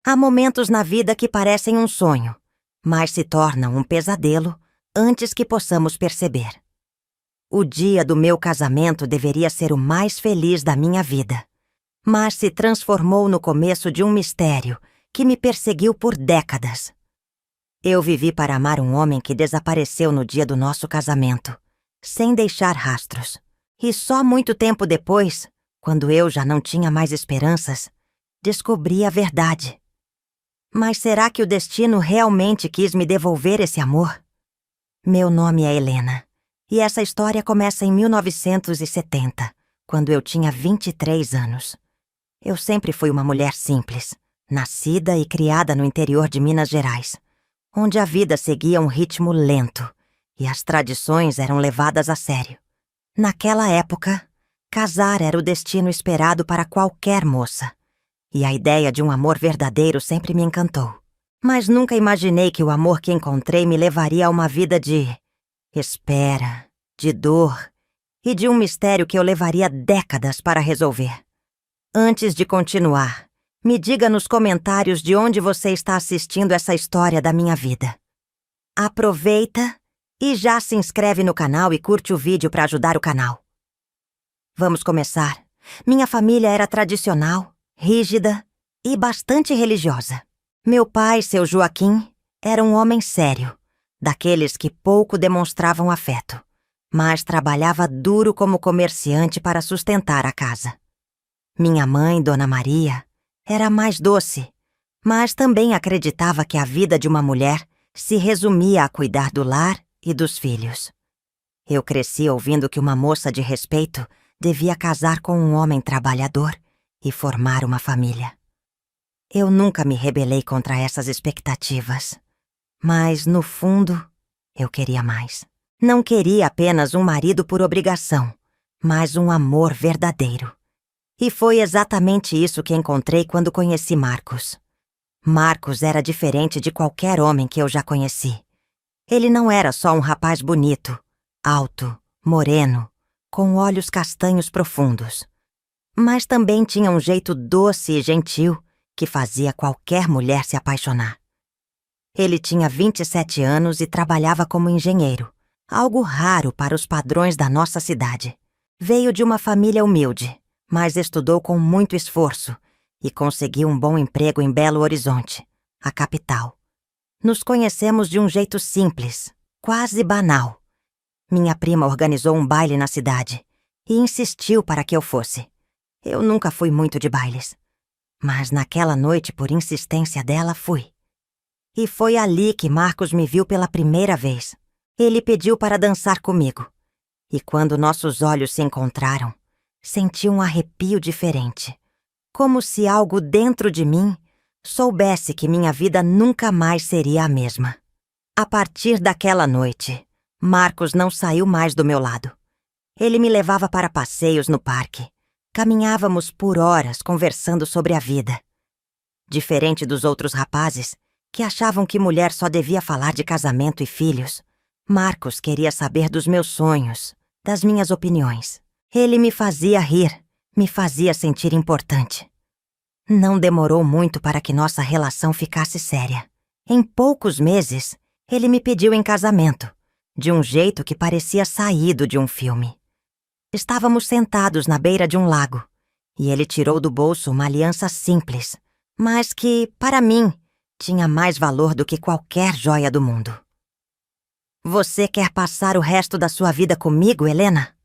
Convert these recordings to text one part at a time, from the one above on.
Há momentos na vida que parecem um sonho, mas se tornam um pesadelo antes que possamos perceber. O dia do meu casamento deveria ser o mais feliz da minha vida, mas se transformou no começo de um mistério que me perseguiu por décadas. Eu vivi para amar um homem que desapareceu no dia do nosso casamento, sem deixar rastros. E só muito tempo depois, quando eu já não tinha mais esperanças, descobri a verdade. Mas será que o destino realmente quis me devolver esse amor? Meu nome é Helena, e essa história começa em 1970, quando eu tinha 23 anos. Eu sempre fui uma mulher simples, nascida e criada no interior de Minas Gerais, onde a vida seguia um ritmo lento e as tradições eram levadas a sério. Naquela época, casar era o destino esperado para qualquer moça, e a ideia de um amor verdadeiro sempre me encantou. Mas nunca imaginei que o amor que encontrei me levaria a uma vida de espera, de dor e de um mistério que eu levaria décadas para resolver. Antes de continuar, me diga nos comentários de onde você está assistindo essa história da minha vida. Aproveita e já se inscreve no canal e curte o vídeo para ajudar o canal. Vamos começar. Minha família era tradicional, rígida e bastante religiosa. Meu pai, seu Joaquim, era um homem sério, daqueles que pouco demonstravam afeto, mas trabalhava duro como comerciante para sustentar a casa. Minha mãe, Dona Maria, era mais doce, mas também acreditava que a vida de uma mulher se resumia a cuidar do lar e dos filhos. Eu cresci ouvindo que uma moça de respeito devia casar com um homem trabalhador e formar uma família. Eu nunca me rebelei contra essas expectativas, mas, no fundo, eu queria mais. Não queria apenas um marido por obrigação, mas um amor verdadeiro. E foi exatamente isso que encontrei quando conheci Marcos. Marcos era diferente de qualquer homem que eu já conheci. Ele não era só um rapaz bonito, alto, moreno, com olhos castanhos profundos. Mas também tinha um jeito doce e gentil que fazia qualquer mulher se apaixonar. Ele tinha 27 anos e trabalhava como engenheiro, algo raro para os padrões da nossa cidade. Veio de uma família humilde, mas estudou com muito esforço e conseguiu um bom emprego em Belo Horizonte, a capital. Nos conhecemos de um jeito simples, quase banal. Minha prima organizou um baile na cidade e insistiu para que eu fosse. Eu nunca fui muito de bailes, mas naquela noite, por insistência dela, fui. E foi ali que Marcos me viu pela primeira vez. Ele pediu para dançar comigo, e quando nossos olhos se encontraram, senti um arrepio diferente, como se algo dentro de mim soubesse que minha vida nunca mais seria a mesma. A partir daquela noite, Marcos não saiu mais do meu lado. Ele me levava para passeios no parque. Caminhávamos por horas conversando sobre a vida. Diferente dos outros rapazes, que achavam que mulher só devia falar de casamento e filhos, Marcos queria saber dos meus sonhos, das minhas opiniões. Ele me fazia rir, me fazia sentir importante. Não demorou muito para que nossa relação ficasse séria. Em poucos meses, ele me pediu em casamento, de um jeito que parecia saído de um filme. Estávamos sentados na beira de um lago, e ele tirou do bolso uma aliança simples, mas que, para mim, tinha mais valor do que qualquer joia do mundo. Você quer passar o resto da sua vida comigo, Helena?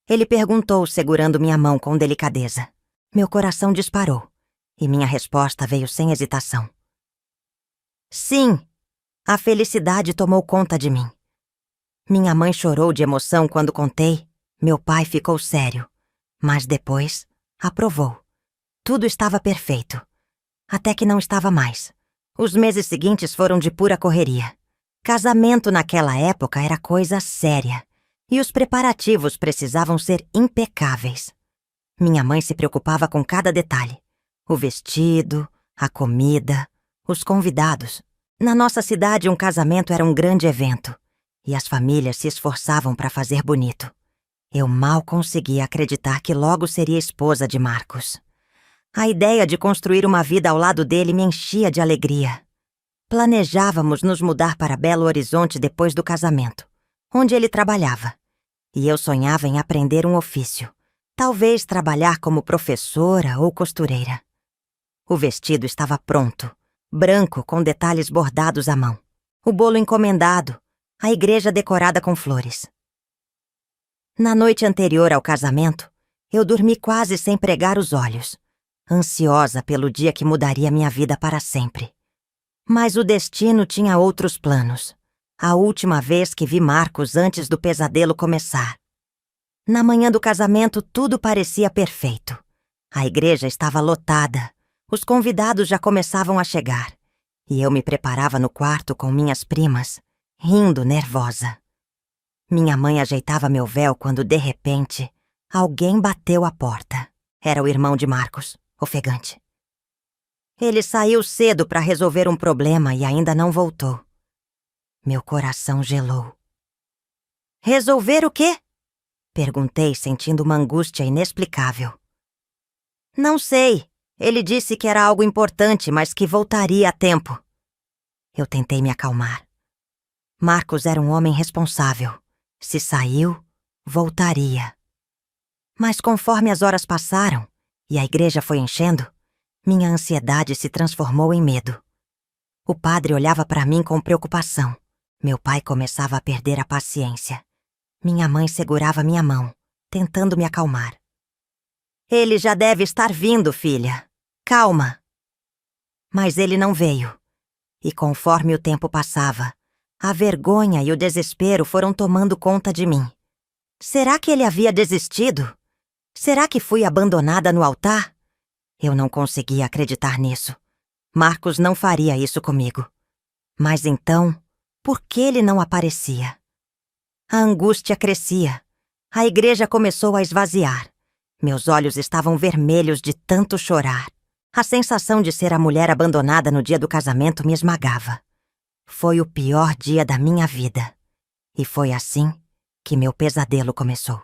Ele perguntou, segurando minha mão com delicadeza. Meu coração disparou, e minha resposta veio sem hesitação. Sim, a felicidade tomou conta de mim. Minha mãe chorou de emoção quando contei, meu pai ficou sério, mas depois aprovou. Tudo estava perfeito, até que não estava mais. Os meses seguintes foram de pura correria. Casamento naquela época era coisa séria. E os preparativos precisavam ser impecáveis. Minha mãe se preocupava com cada detalhe. O vestido, a comida, os convidados. Na nossa cidade, um casamento era um grande evento, e as famílias se esforçavam para fazer bonito. Eu mal conseguia acreditar que logo seria esposa de Marcos. A ideia de construir uma vida ao lado dele me enchia de alegria. Planejávamos nos mudar para Belo Horizonte depois do casamento, onde ele trabalhava. E eu sonhava em aprender um ofício. Talvez trabalhar como professora ou costureira. O vestido estava pronto, branco com detalhes bordados à mão. O bolo encomendado, a igreja decorada com flores. Na noite anterior ao casamento, eu dormi quase sem pregar os olhos, ansiosa pelo dia que mudaria minha vida para sempre. Mas o destino tinha outros planos. A última vez que vi Marcos antes do pesadelo começar. Na manhã do casamento, tudo parecia perfeito. A igreja estava lotada, os convidados já começavam a chegar, e eu me preparava no quarto com minhas primas, rindo nervosa. Minha mãe ajeitava meu véu quando, de repente, alguém bateu à porta. Era o irmão de Marcos, ofegante. Ele saiu cedo para resolver um problema e ainda não voltou. Meu coração gelou. Resolver o quê? Perguntei, sentindo uma angústia inexplicável. Não sei. Ele disse que era algo importante, mas que voltaria a tempo. Eu tentei me acalmar. Marcos era um homem responsável. Se saiu, voltaria. Mas conforme as horas passaram e a igreja foi enchendo, minha ansiedade se transformou em medo. O padre olhava para mim com preocupação. Meu pai começava a perder a paciência. Minha mãe segurava minha mão, tentando me acalmar. Ele já deve estar vindo, filha. Calma. Mas ele não veio. E conforme o tempo passava, a vergonha e o desespero foram tomando conta de mim. Será que ele havia desistido? Será que fui abandonada no altar? Eu não conseguia acreditar nisso. Marcos não faria isso comigo. Mas então, por que ele não aparecia? A angústia crescia. A igreja começou a esvaziar. Meus olhos estavam vermelhos de tanto chorar. A sensação de ser a mulher abandonada no dia do casamento me esmagava. Foi o pior dia da minha vida. E foi assim que meu pesadelo começou.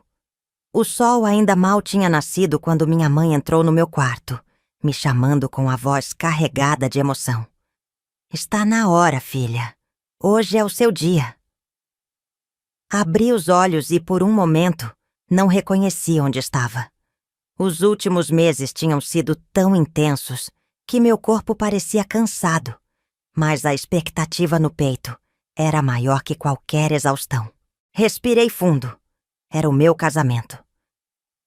O sol ainda mal tinha nascido quando minha mãe entrou no meu quarto, me chamando com a voz carregada de emoção. Está na hora, filha. Hoje é o seu dia. Abri os olhos e, por um momento, não reconheci onde estava. Os últimos meses tinham sido tão intensos que meu corpo parecia cansado, mas a expectativa no peito era maior que qualquer exaustão. Respirei fundo. Era o meu casamento.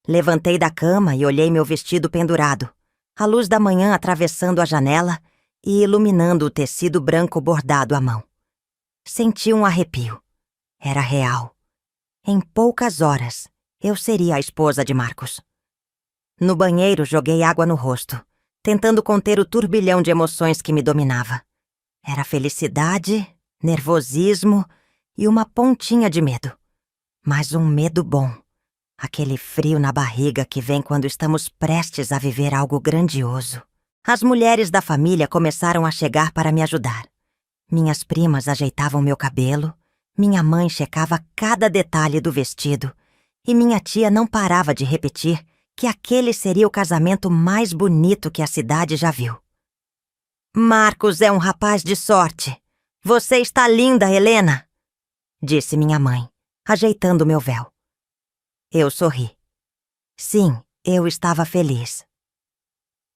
Levantei da cama e olhei meu vestido pendurado, a luz da manhã atravessando a janela e iluminando o tecido branco bordado à mão. Senti um arrepio. Era real. Em poucas horas, eu seria a esposa de Marcos. No banheiro, joguei água no rosto, tentando conter o turbilhão de emoções que me dominava. Era felicidade, nervosismo e uma pontinha de medo. Mas um medo bom. Aquele frio na barriga que vem quando estamos prestes a viver algo grandioso. As mulheres da família começaram a chegar para me ajudar. Minhas primas ajeitavam meu cabelo, minha mãe checava cada detalhe do vestido e minha tia não parava de repetir que aquele seria o casamento mais bonito que a cidade já viu. Marcos é um rapaz de sorte. Você está linda, Helena, disse minha mãe, ajeitando meu véu. Eu sorri. Sim, eu estava feliz.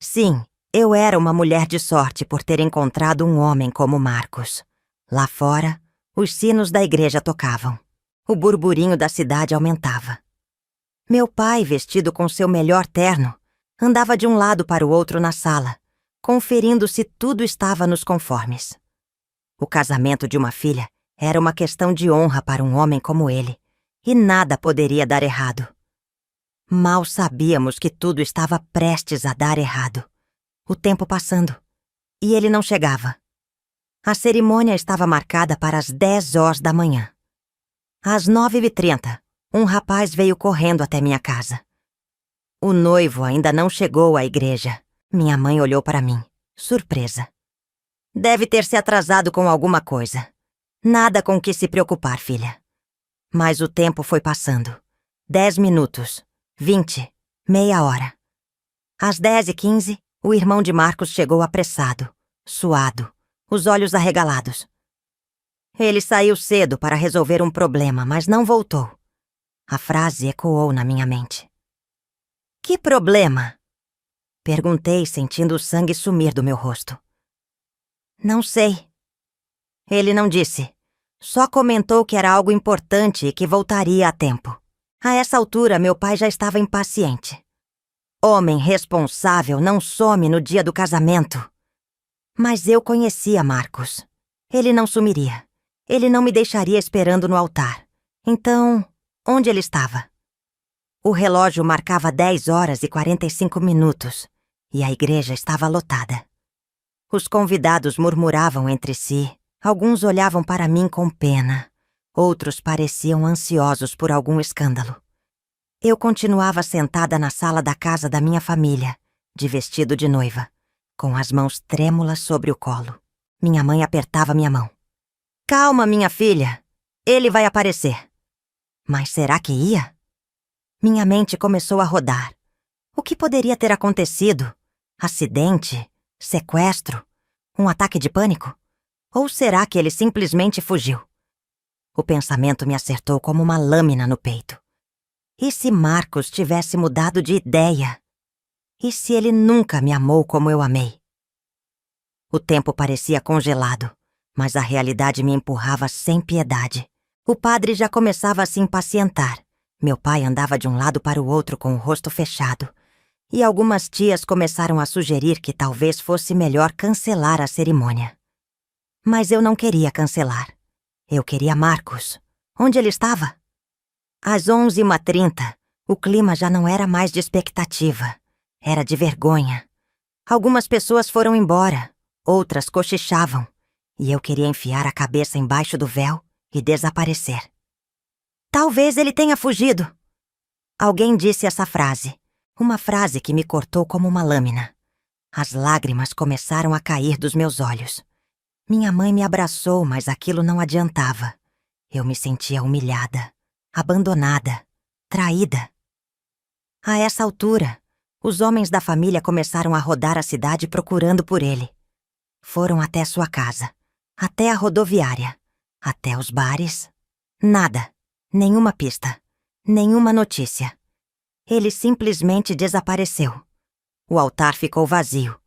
Sim, eu era uma mulher de sorte por ter encontrado um homem como Marcos. Lá fora, os sinos da igreja tocavam. O burburinho da cidade aumentava. Meu pai, vestido com seu melhor terno, andava de um lado para o outro na sala, conferindo se tudo estava nos conformes. O casamento de uma filha era uma questão de honra para um homem como ele, e nada poderia dar errado. Mal sabíamos que tudo estava prestes a dar errado. O tempo passando, e ele não chegava. A cerimônia estava marcada para as 10 horas da manhã. Às 9h30, um rapaz veio correndo até minha casa. O noivo ainda não chegou à igreja. Minha mãe olhou para mim, surpresa. Deve ter se atrasado com alguma coisa. Nada com que se preocupar, filha. Mas o tempo foi passando. 10 minutos, 20, meia hora. Às 10h15, o irmão de Marcos chegou apressado, suado, os olhos arregalados. Ele saiu cedo para resolver um problema, mas não voltou. A frase ecoou na minha mente. Que problema? Perguntei, sentindo o sangue sumir do meu rosto. Não sei. Ele não disse. Só comentou que era algo importante e que voltaria a tempo. A essa altura, meu pai já estava impaciente. Homem responsável não some no dia do casamento. Mas eu conhecia Marcos. Ele não sumiria. Ele não me deixaria esperando no altar. Então, onde ele estava? O relógio marcava 10h45 e a igreja estava lotada. Os convidados murmuravam entre si, alguns olhavam para mim com pena, outros pareciam ansiosos por algum escândalo. Eu continuava sentada na sala da casa da minha família, de vestido de noiva, com as mãos trêmulas sobre o colo. Minha mãe apertava minha mão. Calma, minha filha, ele vai aparecer. Mas será que ia? Minha mente começou a rodar. O que poderia ter acontecido? Acidente? Sequestro? Um ataque de pânico? Ou será que ele simplesmente fugiu? O pensamento me acertou como uma lâmina no peito. E se Marcos tivesse mudado de ideia? E se ele nunca me amou como eu amei? O tempo parecia congelado, mas a realidade me empurrava sem piedade. O padre já começava a se impacientar. Meu pai andava de um lado para o outro com o rosto fechado. E algumas tias começaram a sugerir que talvez fosse melhor cancelar a cerimônia. Mas eu não queria cancelar. Eu queria Marcos. Onde ele estava? Às 11h30, o clima já não era mais de expectativa. Era de vergonha. Algumas pessoas foram embora, outras cochichavam. E eu queria enfiar a cabeça embaixo do véu e desaparecer. Talvez ele tenha fugido. Alguém disse essa frase. Uma frase que me cortou como uma lâmina. As lágrimas começaram a cair dos meus olhos. Minha mãe me abraçou, mas aquilo não adiantava. Eu me sentia humilhada, abandonada, traída. A essa altura, os homens da família começaram a rodar a cidade procurando por ele. Foram até sua casa, até a rodoviária, até os bares. Nada, nenhuma pista, nenhuma notícia. Ele simplesmente desapareceu. O altar ficou vazio.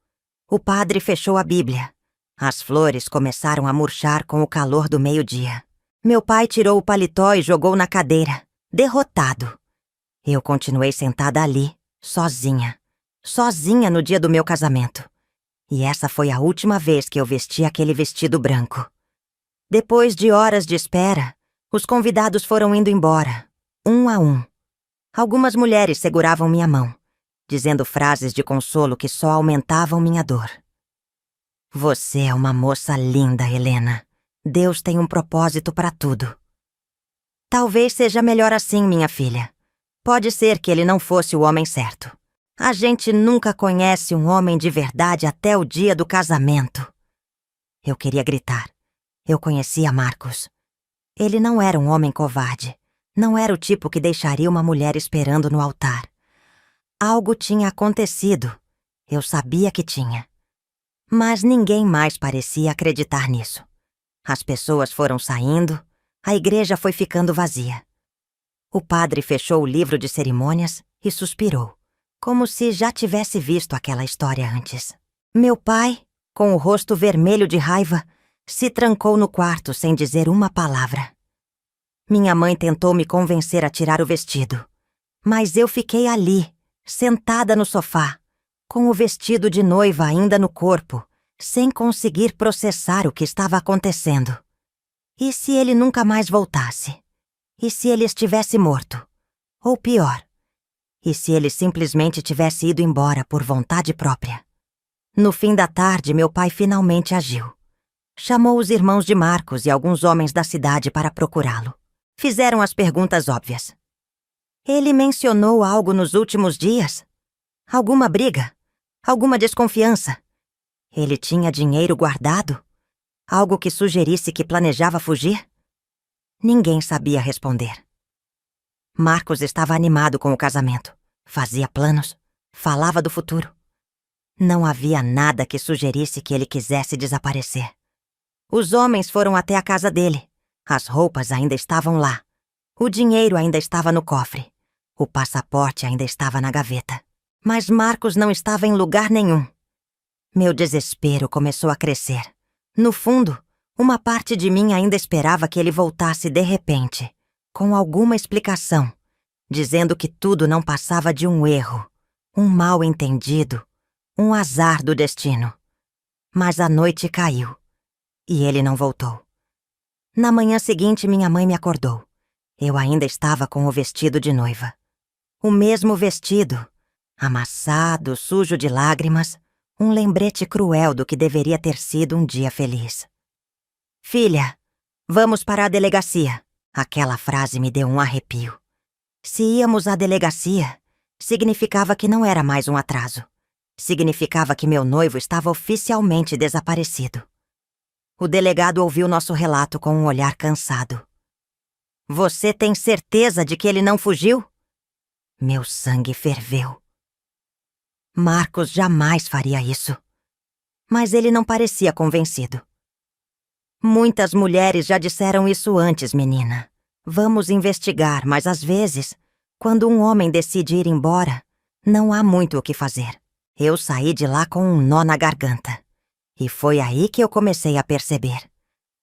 O padre fechou a Bíblia. As flores começaram a murchar com o calor do meio-dia. Meu pai tirou o paletó e jogou na cadeira, derrotado. Eu continuei sentada ali, sozinha. Sozinha no dia do meu casamento. E essa foi a última vez que eu vesti aquele vestido branco. Depois de horas de espera, os convidados foram indo embora, um a um. Algumas mulheres seguravam minha mão, dizendo frases de consolo que só aumentavam minha dor. Você é uma moça linda, Helena. Deus tem um propósito para tudo. Talvez seja melhor assim, minha filha. Pode ser que ele não fosse o homem certo. A gente nunca conhece um homem de verdade até o dia do casamento. Eu queria gritar. Eu conhecia Marcos. Ele não era um homem covarde. Não era o tipo que deixaria uma mulher esperando no altar. Algo tinha acontecido. Eu sabia que tinha. Mas ninguém mais parecia acreditar nisso. As pessoas foram saindo, a igreja foi ficando vazia. O padre fechou o livro de cerimônias e suspirou, como se já tivesse visto aquela história antes. Meu pai, com o rosto vermelho de raiva, se trancou no quarto sem dizer uma palavra. Minha mãe tentou me convencer a tirar o vestido, mas eu fiquei ali, sentada no sofá, com o vestido de noiva ainda no corpo, sem conseguir processar o que estava acontecendo. E se ele nunca mais voltasse? E se ele estivesse morto? Ou pior, e se ele simplesmente tivesse ido embora por vontade própria? No fim da tarde, meu pai finalmente agiu. Chamou os irmãos de Marcos e alguns homens da cidade para procurá-lo. Fizeram as perguntas óbvias. Ele mencionou algo nos últimos dias? Alguma briga? Alguma desconfiança? Ele tinha dinheiro guardado? Algo que sugerisse que planejava fugir? Ninguém sabia responder. Marcos estava animado com o casamento. Fazia planos, falava do futuro. Não havia nada que sugerisse que ele quisesse desaparecer. Os homens foram até a casa dele. As roupas ainda estavam lá. O dinheiro ainda estava no cofre. O passaporte ainda estava na gaveta. Mas Marcos não estava em lugar nenhum. Meu desespero começou a crescer. No fundo, uma parte de mim ainda esperava que ele voltasse de repente, com alguma explicação, dizendo que tudo não passava de um erro, um mal-entendido, um azar do destino. Mas a noite caiu, e ele não voltou. Na manhã seguinte, minha mãe me acordou. Eu ainda estava com o vestido de noiva. O mesmo vestido, amassado, sujo de lágrimas, um lembrete cruel do que deveria ter sido um dia feliz. Filha, vamos para a delegacia. Aquela frase me deu um arrepio. Se íamos à delegacia, significava que não era mais um atraso. Significava que meu noivo estava oficialmente desaparecido. O delegado ouviu nosso relato com um olhar cansado. Você tem certeza de que ele não fugiu? Meu sangue ferveu. Marcos jamais faria isso. Mas ele não parecia convencido. Muitas mulheres já disseram isso antes, menina. Vamos investigar, mas às vezes, quando um homem decide ir embora, não há muito o que fazer. Eu saí de lá com um nó na garganta. E foi aí que eu comecei a perceber.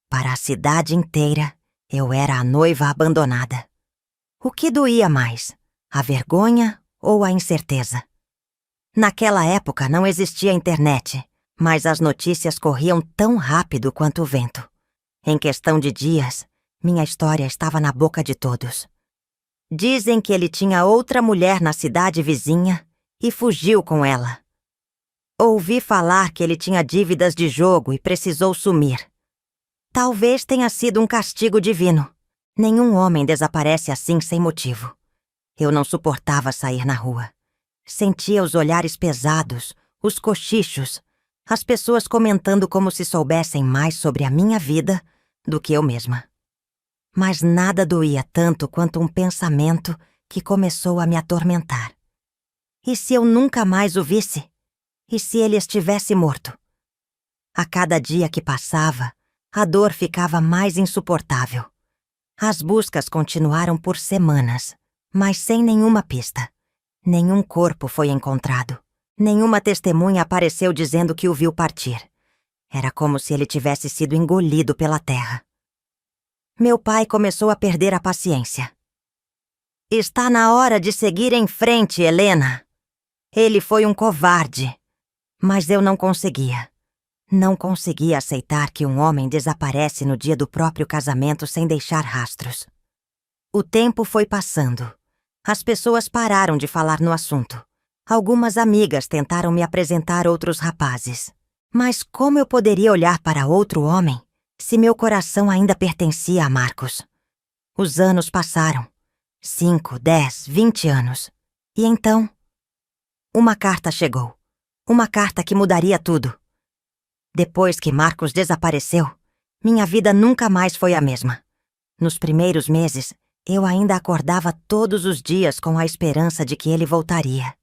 Para a cidade inteira, eu era a noiva abandonada. O que doía mais? A vergonha ou a incerteza? Naquela época não existia internet, mas as notícias corriam tão rápido quanto o vento. Em questão de dias, minha história estava na boca de todos. Dizem que ele tinha outra mulher na cidade vizinha e fugiu com ela. Ouvi falar que ele tinha dívidas de jogo e precisou sumir. Talvez tenha sido um castigo divino. Nenhum homem desaparece assim sem motivo. Eu não suportava sair na rua. Sentia os olhares pesados, os cochichos, as pessoas comentando como se soubessem mais sobre a minha vida do que eu mesma. Mas nada doía tanto quanto um pensamento que começou a me atormentar. E se eu nunca mais o visse? E se ele estivesse morto? A cada dia que passava, a dor ficava mais insuportável. As buscas continuaram por semanas, mas sem nenhuma pista. Nenhum corpo foi encontrado. Nenhuma testemunha apareceu dizendo que o viu partir. Era como se ele tivesse sido engolido pela terra. Meu pai começou a perder a paciência. Está na hora de seguir em frente, Helena. Ele foi um covarde. Mas eu não conseguia. Não conseguia aceitar que um homem desaparece no dia do próprio casamento sem deixar rastros. O tempo foi passando. As pessoas pararam de falar no assunto. Algumas amigas tentaram me apresentar outros rapazes. Mas como eu poderia olhar para outro homem se meu coração ainda pertencia a Marcos? Os anos passaram. 5, 10, 20 anos. E então, uma carta chegou. Uma carta que mudaria tudo. Depois que Marcos desapareceu, minha vida nunca mais foi a mesma. Nos primeiros meses, eu ainda acordava todos os dias com a esperança de que ele voltaria.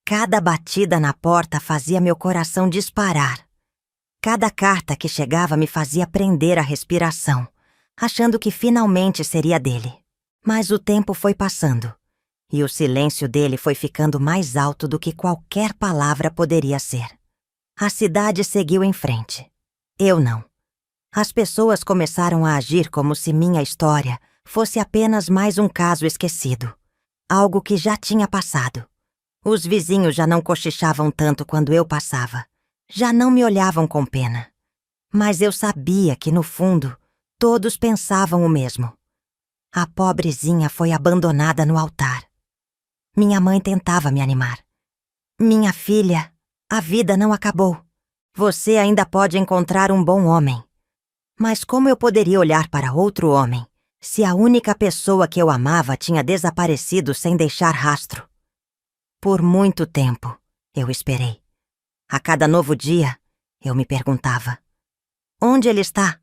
Cada batida na porta fazia meu coração disparar. Cada carta que chegava me fazia prender a respiração, achando que finalmente seria dele. Mas o tempo foi passando, e o silêncio dele foi ficando mais alto do que qualquer palavra poderia ser. A cidade seguiu em frente. Eu não. As pessoas começaram a agir como se minha história fosse apenas mais um caso esquecido. Algo que já tinha passado. Os vizinhos já não cochichavam tanto quando eu passava. Já não me olhavam com pena. Mas eu sabia que, no fundo, todos pensavam o mesmo. A pobrezinha foi abandonada no altar. Minha mãe tentava me animar. Minha filha, a vida não acabou. Você ainda pode encontrar um bom homem. Mas como eu poderia olhar para outro homem se a única pessoa que eu amava tinha desaparecido sem deixar rastro? Por muito tempo, eu esperei. A cada novo dia, eu me perguntava: onde ele está?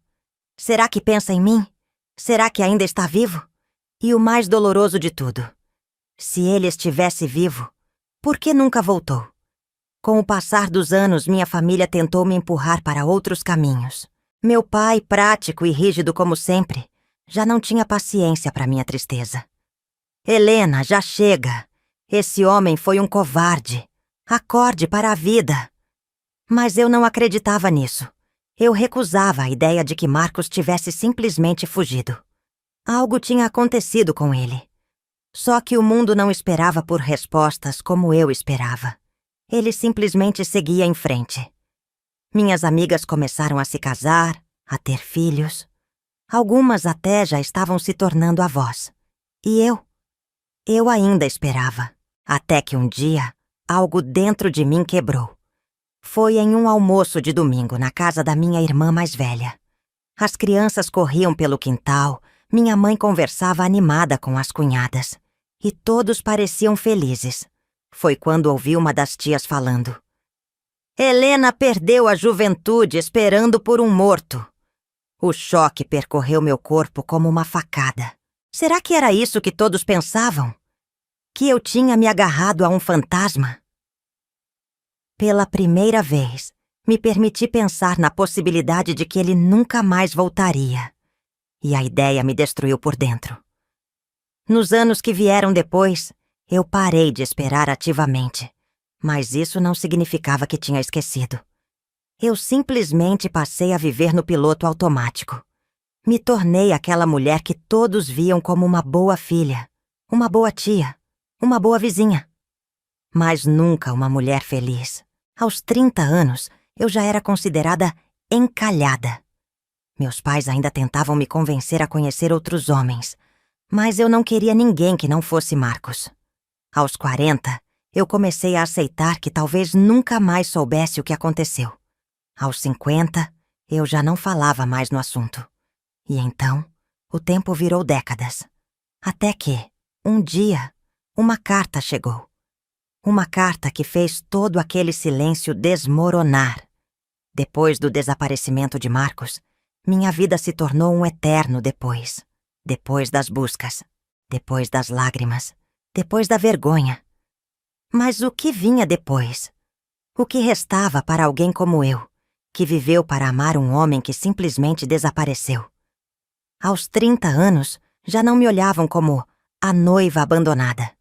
Será que pensa em mim? Será que ainda está vivo? E o mais doloroso de tudo: se ele estivesse vivo, Por que nunca voltou? Com o passar dos anos, minha família tentou me empurrar para outros caminhos. Meu pai, prático e rígido como sempre, já não tinha paciência para minha tristeza. Helena, já chega. Esse homem foi um covarde. Acorde para a vida. Mas eu não acreditava nisso. Eu recusava a ideia de que Marcos tivesse simplesmente fugido. Algo tinha acontecido com ele. Só que o mundo não esperava por respostas como eu esperava. Ele simplesmente seguia em frente. Minhas amigas começaram a se casar, a ter filhos. Algumas até já estavam se tornando avós. E eu ainda esperava. Até que um dia, algo dentro de mim quebrou. Foi em um almoço de domingo na casa da minha irmã mais velha. As crianças corriam pelo quintal, minha mãe conversava animada com as cunhadas. E todos pareciam felizes. Foi quando ouvi uma das tias falando. Helena perdeu a juventude esperando por um morto. O choque percorreu meu corpo como uma facada. Será que era isso que todos pensavam? Que eu tinha me agarrado a um fantasma? Pela primeira vez, me permiti pensar na possibilidade de que ele nunca mais voltaria. E a ideia me destruiu por dentro. Nos anos que vieram depois, eu parei de esperar ativamente. Mas isso não significava que tinha esquecido. Eu simplesmente passei a viver no piloto automático. Me tornei aquela mulher que todos viam como uma boa filha, uma boa tia, uma boa vizinha. Mas nunca uma mulher feliz. Aos 30 anos, eu já era considerada encalhada. Meus pais ainda tentavam me convencer a conhecer outros homens, mas eu não queria ninguém que não fosse Marcos. Aos 40, eu comecei a aceitar que talvez nunca mais soubesse o que aconteceu. Aos 50, eu já não falava mais no assunto. E então, o tempo virou décadas. Até que, um dia, uma carta chegou. Uma carta que fez todo aquele silêncio desmoronar. Depois do desaparecimento de Marcos, minha vida se tornou um eterno depois. Depois das buscas, depois das lágrimas, depois da vergonha. Mas o que vinha depois? O que restava para alguém como eu, que viveu para amar um homem que simplesmente desapareceu? Aos 30 anos, já não me olhavam como a noiva abandonada.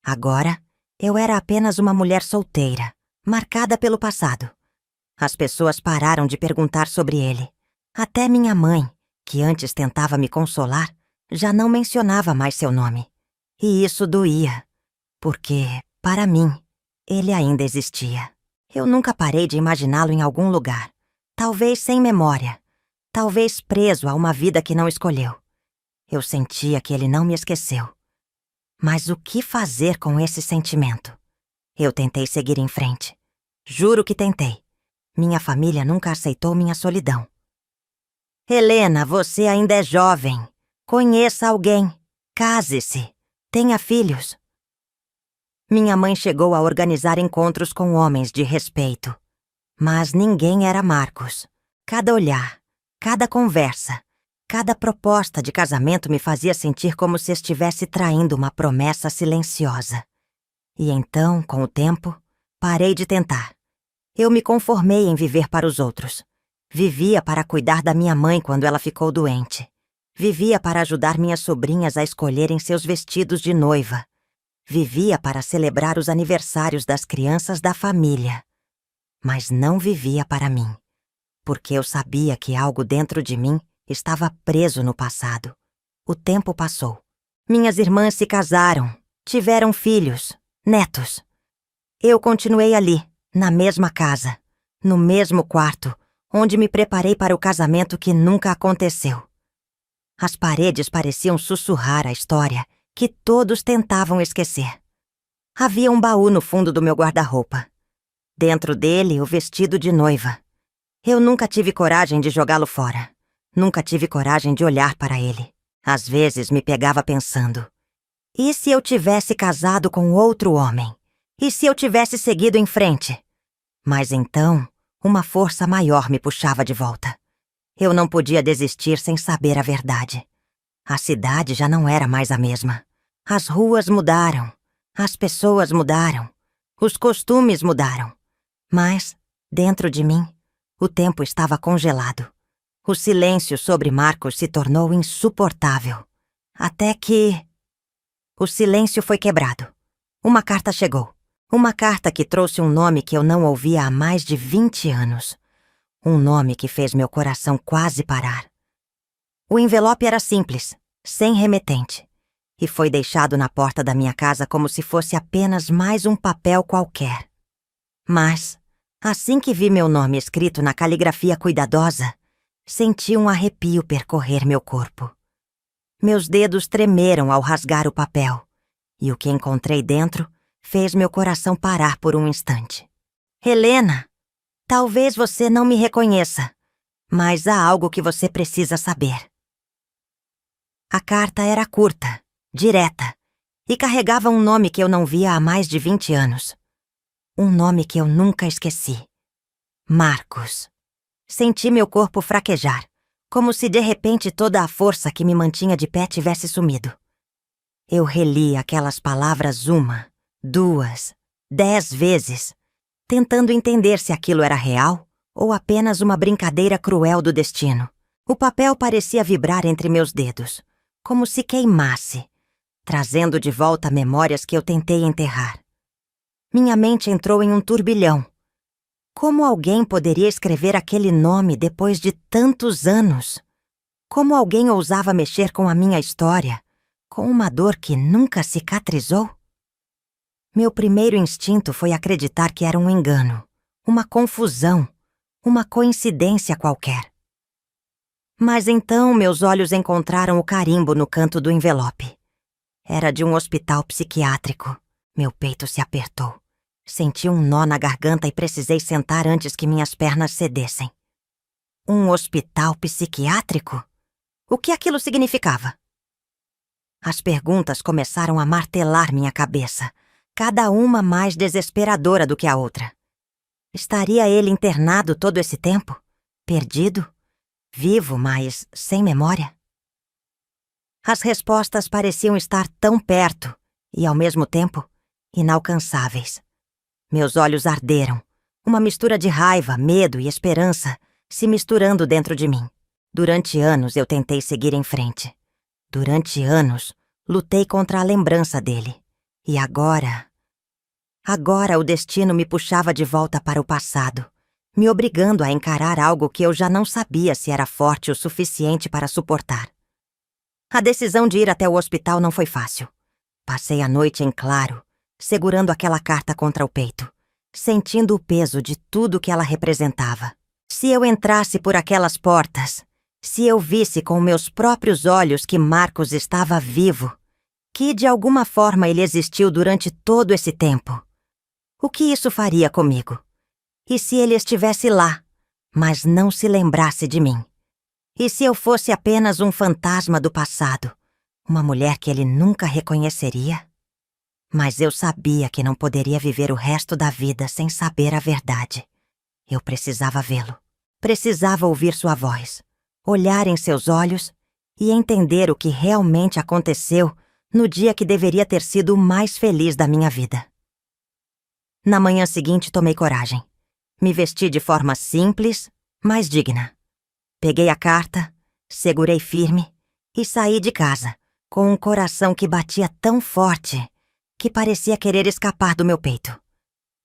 Agora, eu era apenas uma mulher solteira, marcada pelo passado. As pessoas pararam de perguntar sobre ele. Até minha mãe, que antes tentava me consolar, já não mencionava mais seu nome. E isso doía, porque, para mim, ele ainda existia. Eu nunca parei de imaginá-lo em algum lugar, talvez sem memória, talvez preso a uma vida que não escolheu. Eu sentia que ele não me esqueceu. Mas o que fazer com esse sentimento? Eu tentei seguir em frente. Juro que tentei. Minha família nunca aceitou minha solidão. Helena, você ainda é jovem. Conheça alguém. Case-se. Tenha filhos. Minha mãe chegou a organizar encontros com homens de respeito. Mas ninguém era Marcos. Cada olhar, cada conversa, cada proposta de casamento me fazia sentir como se estivesse traindo uma promessa silenciosa. E então, com o tempo, parei de tentar. Eu me conformei em viver para os outros. Vivia para cuidar da minha mãe quando ela ficou doente. Vivia para ajudar minhas sobrinhas a escolherem seus vestidos de noiva. Vivia para celebrar os aniversários das crianças da família. Mas não vivia para mim, porque eu sabia que algo dentro de mim estava preso no passado. O tempo passou. Minhas irmãs se casaram, tiveram filhos, netos. Eu continuei ali, na mesma casa, no mesmo quarto, onde me preparei para o casamento que nunca aconteceu. As paredes pareciam sussurrar a história que todos tentavam esquecer. Havia um baú no fundo do meu guarda-roupa. Dentro dele, o vestido de noiva. Eu nunca tive coragem de jogá-lo fora. Nunca tive coragem de olhar para ele. Às vezes me pegava pensando: e se eu tivesse casado com outro homem? E se eu tivesse seguido em frente? Mas então, uma força maior me puxava de volta. Eu não podia desistir sem saber a verdade. A cidade já não era mais a mesma. As ruas mudaram. As pessoas mudaram. Os costumes mudaram. Mas, dentro de mim, o tempo estava congelado. O silêncio sobre Marcos se tornou insuportável. Até que... O silêncio foi quebrado. Uma carta chegou. Uma carta que trouxe um nome que eu não ouvia há mais de 20 anos. Um nome que fez meu coração quase parar. O envelope era simples, sem remetente, e foi deixado na porta da minha casa como se fosse apenas mais um papel qualquer. Mas, assim que vi meu nome escrito na caligrafia cuidadosa, senti um arrepio percorrer meu corpo. Meus dedos tremeram ao rasgar o papel, e o que encontrei dentro fez meu coração parar por um instante. Helena, talvez você não me reconheça, mas há algo que você precisa saber. A carta era curta, direta, e carregava um nome que eu não via há mais de 20 anos. Um nome que eu nunca esqueci. Marcos. Senti meu corpo fraquejar, como se de repente toda a força que me mantinha de pé tivesse sumido. Eu reli aquelas palavras 1, 2, 10 vezes, tentando entender se aquilo era real ou apenas uma brincadeira cruel do destino. O papel parecia vibrar entre meus dedos, como se queimasse, trazendo de volta memórias que eu tentei enterrar. Minha mente entrou em um turbilhão. Como alguém poderia escrever aquele nome depois de tantos anos? Como alguém ousava mexer com a minha história, com uma dor que nunca cicatrizou? Meu primeiro instinto foi acreditar que era um engano, uma confusão, uma coincidência qualquer. Mas então meus olhos encontraram o carimbo no canto do envelope. Era de um hospital psiquiátrico. Meu peito se apertou. Senti um nó na garganta e precisei sentar antes que minhas pernas cedessem. Um hospital psiquiátrico? O que aquilo significava? As perguntas começaram a martelar minha cabeça, cada uma mais desesperadora do que a outra. Estaria ele internado todo esse tempo? Perdido? Vivo, mas sem memória? As respostas pareciam estar tão perto e, ao mesmo tempo, inalcançáveis. Meus olhos arderam, uma mistura de raiva, medo e esperança se misturando dentro de mim. Durante anos eu tentei seguir em frente. Durante anos lutei contra a lembrança dele. E agora o destino me puxava de volta para o passado, me obrigando a encarar algo que eu já não sabia se era forte o suficiente para suportar. A decisão de ir até o hospital não foi fácil. Passei a noite em claro, segurando aquela carta contra o peito, sentindo o peso de tudo que ela representava. Se eu entrasse por aquelas portas, se eu visse com meus próprios olhos que Marcos estava vivo, que de alguma forma ele existiu durante todo esse tempo, o que isso faria comigo? E se ele estivesse lá, mas não se lembrasse de mim? E se eu fosse apenas um fantasma do passado, uma mulher que ele nunca reconheceria? Mas eu sabia que não poderia viver o resto da vida sem saber a verdade. Eu precisava vê-lo. Precisava ouvir sua voz, olhar em seus olhos e entender o que realmente aconteceu no dia que deveria ter sido o mais feliz da minha vida. Na manhã seguinte, tomei coragem. Me vesti de forma simples, mas digna. Peguei a carta, segurei firme e saí de casa, com um coração que batia tão forte que parecia querer escapar do meu peito.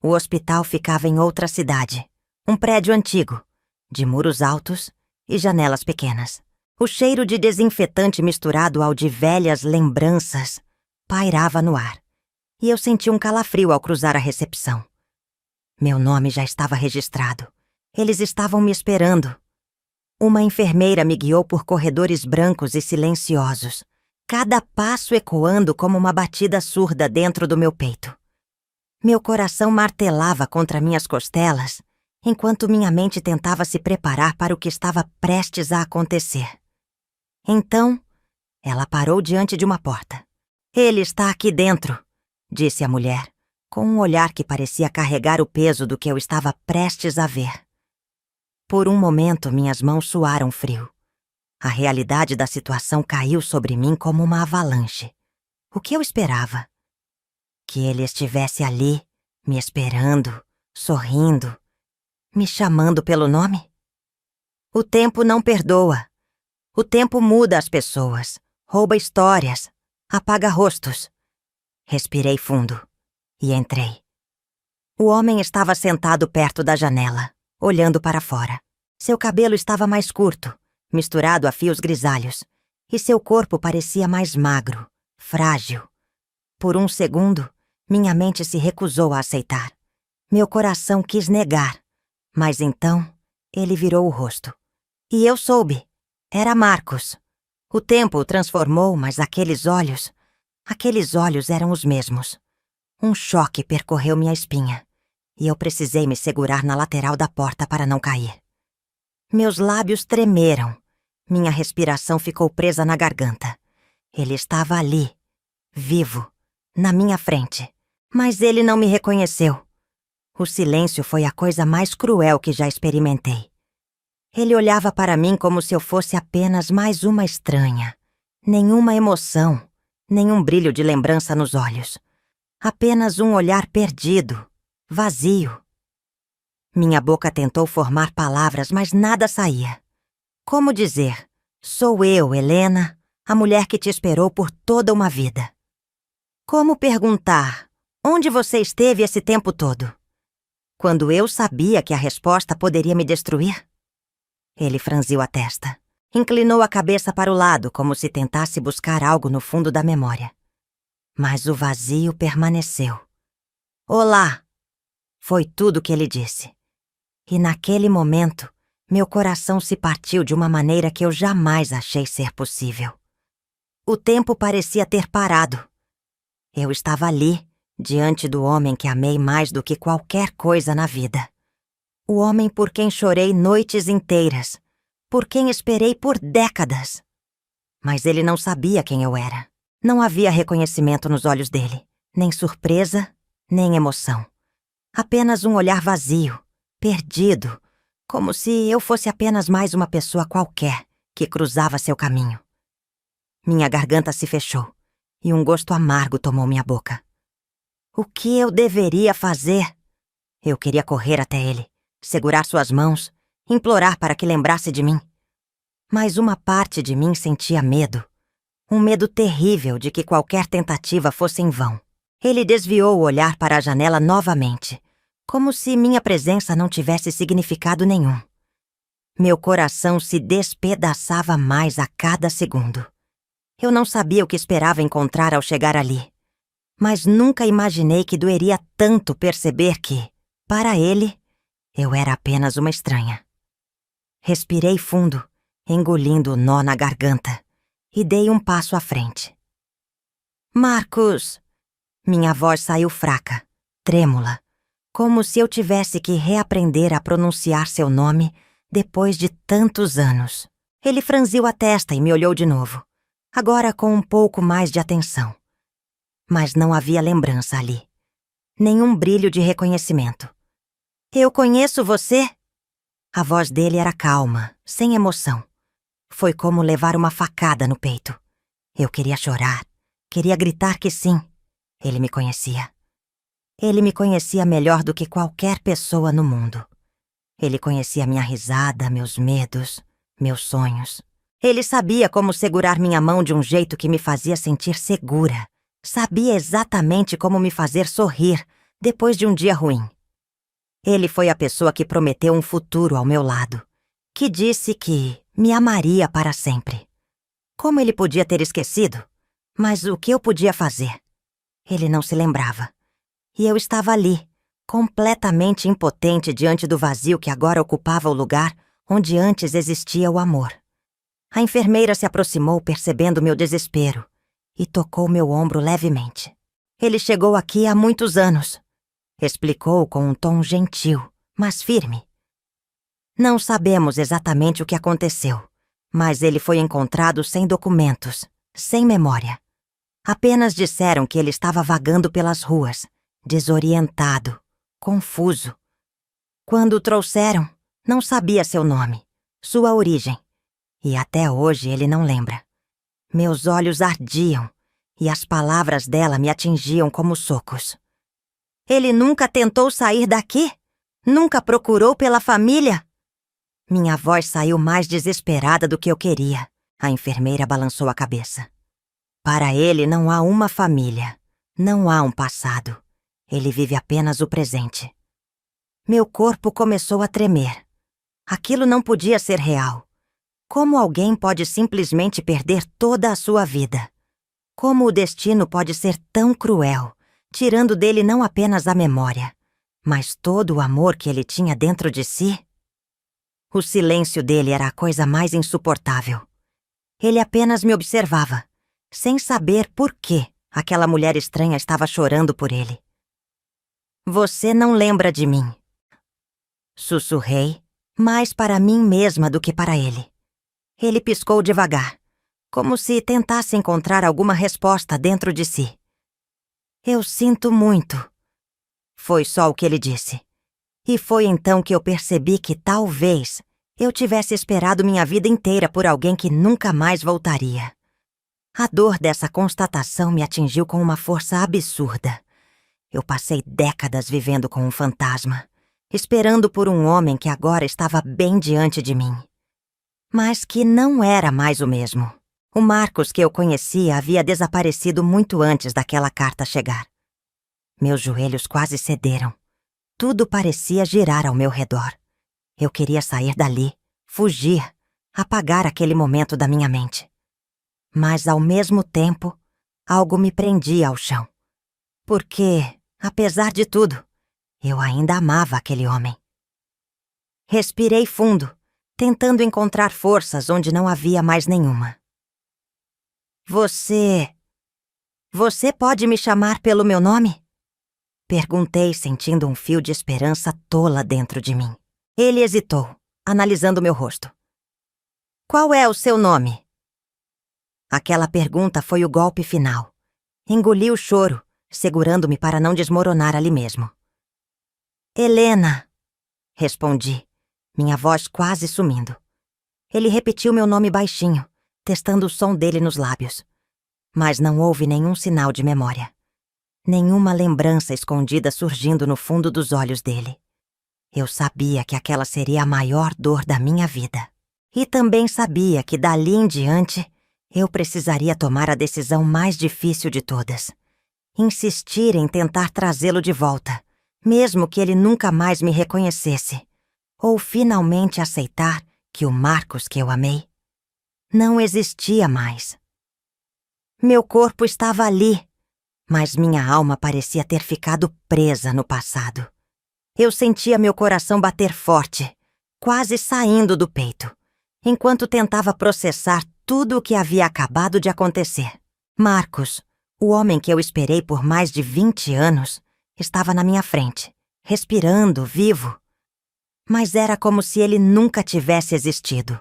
O hospital ficava em outra cidade, um prédio antigo, de muros altos e janelas pequenas. O cheiro de desinfetante misturado ao de velhas lembranças pairava no ar, e eu senti um calafrio ao cruzar a recepção. Meu nome já estava registrado. Eles estavam me esperando. Uma enfermeira me guiou por corredores brancos e silenciosos, cada passo ecoando como uma batida surda dentro do meu peito. Meu coração martelava contra minhas costelas, enquanto minha mente tentava se preparar para o que estava prestes a acontecer. Então, ela parou diante de uma porta. "Ele está aqui dentro", disse a mulher, com um olhar que parecia carregar o peso do que eu estava prestes a ver. Por um momento, minhas mãos suaram frio. A realidade da situação caiu sobre mim como uma avalanche. O que eu esperava? Que ele estivesse ali, Me esperando, sorrindo, me chamando pelo nome? O tempo não perdoa. O tempo muda as pessoas, rouba histórias, apaga rostos. Respirei fundo e entrei. O homem estava sentado perto da janela, olhando para fora. Seu cabelo estava mais curto, misturado a fios grisalhos, e seu corpo parecia mais magro, frágil. Por um segundo, minha mente se recusou a aceitar. Meu coração quis negar, mas então ele virou o rosto. E eu soube. Era Marcos. O tempo o transformou, mas aqueles olhos eram os mesmos. Um choque percorreu minha espinha, e eu precisei me segurar na lateral da porta para não cair. Meus lábios tremeram. Minha respiração ficou presa na garganta. Ele estava ali, vivo, na minha frente. Mas ele não me reconheceu. O silêncio foi a coisa mais cruel que já experimentei. Ele olhava para mim como se eu fosse apenas mais uma estranha. Nenhuma emoção, nenhum brilho de lembrança nos olhos. Apenas um olhar perdido, vazio. Minha boca tentou formar palavras, mas nada saía. Como dizer, sou eu, Helena, a mulher que te esperou por toda uma vida? Como perguntar, onde você esteve esse tempo todo? Quando eu sabia que a resposta poderia me destruir? Ele franziu a testa. Inclinou a cabeça para o lado, como se tentasse buscar algo no fundo da memória. Mas o vazio permaneceu. Olá! Foi tudo que ele disse. E naquele momento, meu coração se partiu de uma maneira que eu jamais achei ser possível. O tempo parecia ter parado. Eu estava ali, diante do homem que amei mais do que qualquer coisa na vida. O homem por quem chorei noites inteiras, por quem esperei por décadas. Mas ele não sabia quem eu era. Não havia reconhecimento nos olhos dele, nem surpresa, nem emoção. Apenas um olhar vazio, perdido, como se eu fosse apenas mais uma pessoa qualquer que cruzava seu caminho. Minha garganta se fechou e um gosto amargo tomou minha boca. O que eu deveria fazer? Eu queria correr até ele, segurar suas mãos, implorar para que lembrasse de mim. Mas uma parte de mim sentia medo. Um medo terrível de que qualquer tentativa fosse em vão. Ele desviou o olhar para a janela novamente, como se minha presença não tivesse significado nenhum. Meu coração se despedaçava mais a cada segundo. Eu não sabia o que esperava encontrar ao chegar ali. Mas nunca imaginei que doeria tanto perceber que, para ele, eu era apenas uma estranha. Respirei fundo, engolindo o nó na garganta, e dei um passo à frente. Marcos! Minha voz saiu fraca, trêmula, como se eu tivesse que reaprender a pronunciar seu nome depois de tantos anos. Ele franziu a testa e me olhou de novo, agora com um pouco mais de atenção. Mas não havia lembrança ali. Nenhum brilho de reconhecimento. Eu conheço você? A voz dele era calma, sem emoção. Foi como levar uma facada no peito. Eu queria chorar, queria gritar que sim. Ele me conhecia. Ele me conhecia melhor do que qualquer pessoa no mundo. Ele conhecia minha risada, meus medos, meus sonhos. Ele sabia como segurar minha mão de um jeito que me fazia sentir segura. Sabia exatamente como me fazer sorrir depois de um dia ruim. Ele foi a pessoa que prometeu um futuro ao meu lado, que disse que me amaria para sempre. Como ele podia ter esquecido? Mas o que eu podia fazer? Ele não se lembrava. E eu estava ali, completamente impotente diante do vazio que agora ocupava o lugar onde antes existia o amor. A enfermeira se aproximou percebendo meu desespero e tocou meu ombro levemente. Ele chegou aqui há muitos anos, explicou com um tom gentil, mas firme. Não sabemos exatamente o que aconteceu, mas ele foi encontrado sem documentos, sem memória. Apenas disseram que ele estava vagando pelas ruas, desorientado, confuso. Quando o trouxeram, não sabia seu nome, sua origem, e até hoje ele não lembra. Meus olhos ardiam e as palavras dela me atingiam como socos. Ele nunca tentou sair daqui? Nunca procurou pela família? Minha voz saiu mais desesperada do que eu queria. A enfermeira balançou a cabeça. Para ele não há uma família. Não há um passado. Ele vive apenas o presente. Meu corpo começou a tremer. Aquilo não podia ser real. Como alguém pode simplesmente perder toda a sua vida? Como o destino pode ser tão cruel, tirando dele não apenas a memória, mas todo o amor que ele tinha dentro de si? O silêncio dele era a coisa mais insuportável. Ele apenas me observava, sem saber por que aquela mulher estranha estava chorando por ele. Você não lembra de mim. Sussurrei, mais para mim mesma do que para ele. Ele piscou devagar, como se tentasse encontrar alguma resposta dentro de si. Eu sinto muito. Foi só o que ele disse. E foi então que eu percebi que talvez eu tivesse esperado minha vida inteira por alguém que nunca mais voltaria. A dor dessa constatação me atingiu com uma força absurda. Eu passei décadas vivendo com um fantasma, esperando por um homem que agora estava bem diante de mim. Mas que não era mais o mesmo. O Marcos que eu conhecia havia desaparecido muito antes daquela carta chegar. Meus joelhos quase cederam. Tudo parecia girar ao meu redor. Eu queria sair dali, fugir, apagar aquele momento da minha mente. Mas, ao mesmo tempo, algo me prendia ao chão. Porque, apesar de tudo, eu ainda amava aquele homem. Respirei fundo, tentando encontrar forças onde não havia mais nenhuma. Você pode me chamar pelo meu nome? Perguntei, sentindo um fio de esperança tola dentro de mim. Ele hesitou, analisando meu rosto. Qual é o seu nome? Aquela pergunta foi o golpe final. Engoli o choro, segurando-me para não desmoronar ali mesmo. Helena, respondi, minha voz quase sumindo. Ele repetiu meu nome baixinho, testando o som dele nos lábios. Mas não houve nenhum sinal de memória. Nenhuma lembrança escondida surgindo no fundo dos olhos dele. Eu sabia que aquela seria a maior dor da minha vida. E também sabia que dali em diante eu precisaria tomar a decisão mais difícil de todas. Insistir em tentar trazê-lo de volta, mesmo que ele nunca mais me reconhecesse. Ou finalmente aceitar que o Marcos que eu amei não existia mais. Meu corpo estava ali, mas minha alma parecia ter ficado presa no passado. Eu sentia meu coração bater forte, quase saindo do peito, enquanto tentava processar tudo o que havia acabado de acontecer. Marcos, o homem que eu esperei por mais de 20 anos, estava na minha frente, respirando, vivo. Mas era como se ele nunca tivesse existido.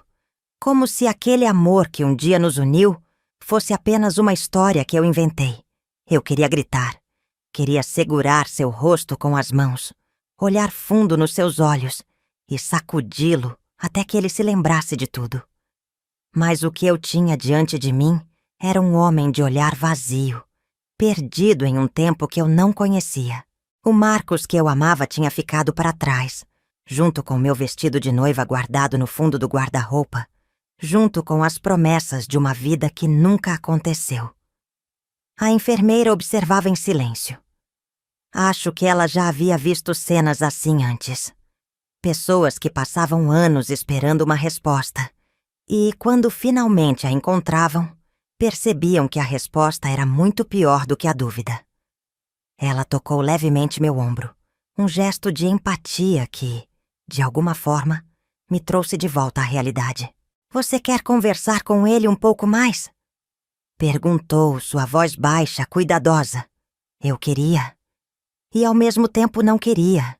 Como se aquele amor que um dia nos uniu fosse apenas uma história que eu inventei. Eu queria gritar. Queria segurar seu rosto com as mãos, olhar fundo nos seus olhos e sacudi-lo até que ele se lembrasse de tudo. Mas o que eu tinha diante de mim era um homem de olhar vazio, perdido em um tempo que eu não conhecia. O Marcos que eu amava tinha ficado para trás, junto com meu vestido de noiva guardado no fundo do guarda-roupa, junto com as promessas de uma vida que nunca aconteceu. A enfermeira observava em silêncio. Acho que ela já havia visto cenas assim antes. Pessoas que passavam anos esperando uma resposta e, quando finalmente a encontravam, percebiam que a resposta era muito pior do que a dúvida. Ela tocou levemente meu ombro, um gesto de empatia que, de alguma forma, me trouxe de volta à realidade. Você quer conversar com ele um pouco mais? Perguntou, sua voz baixa, cuidadosa. Eu queria. E ao mesmo tempo não queria.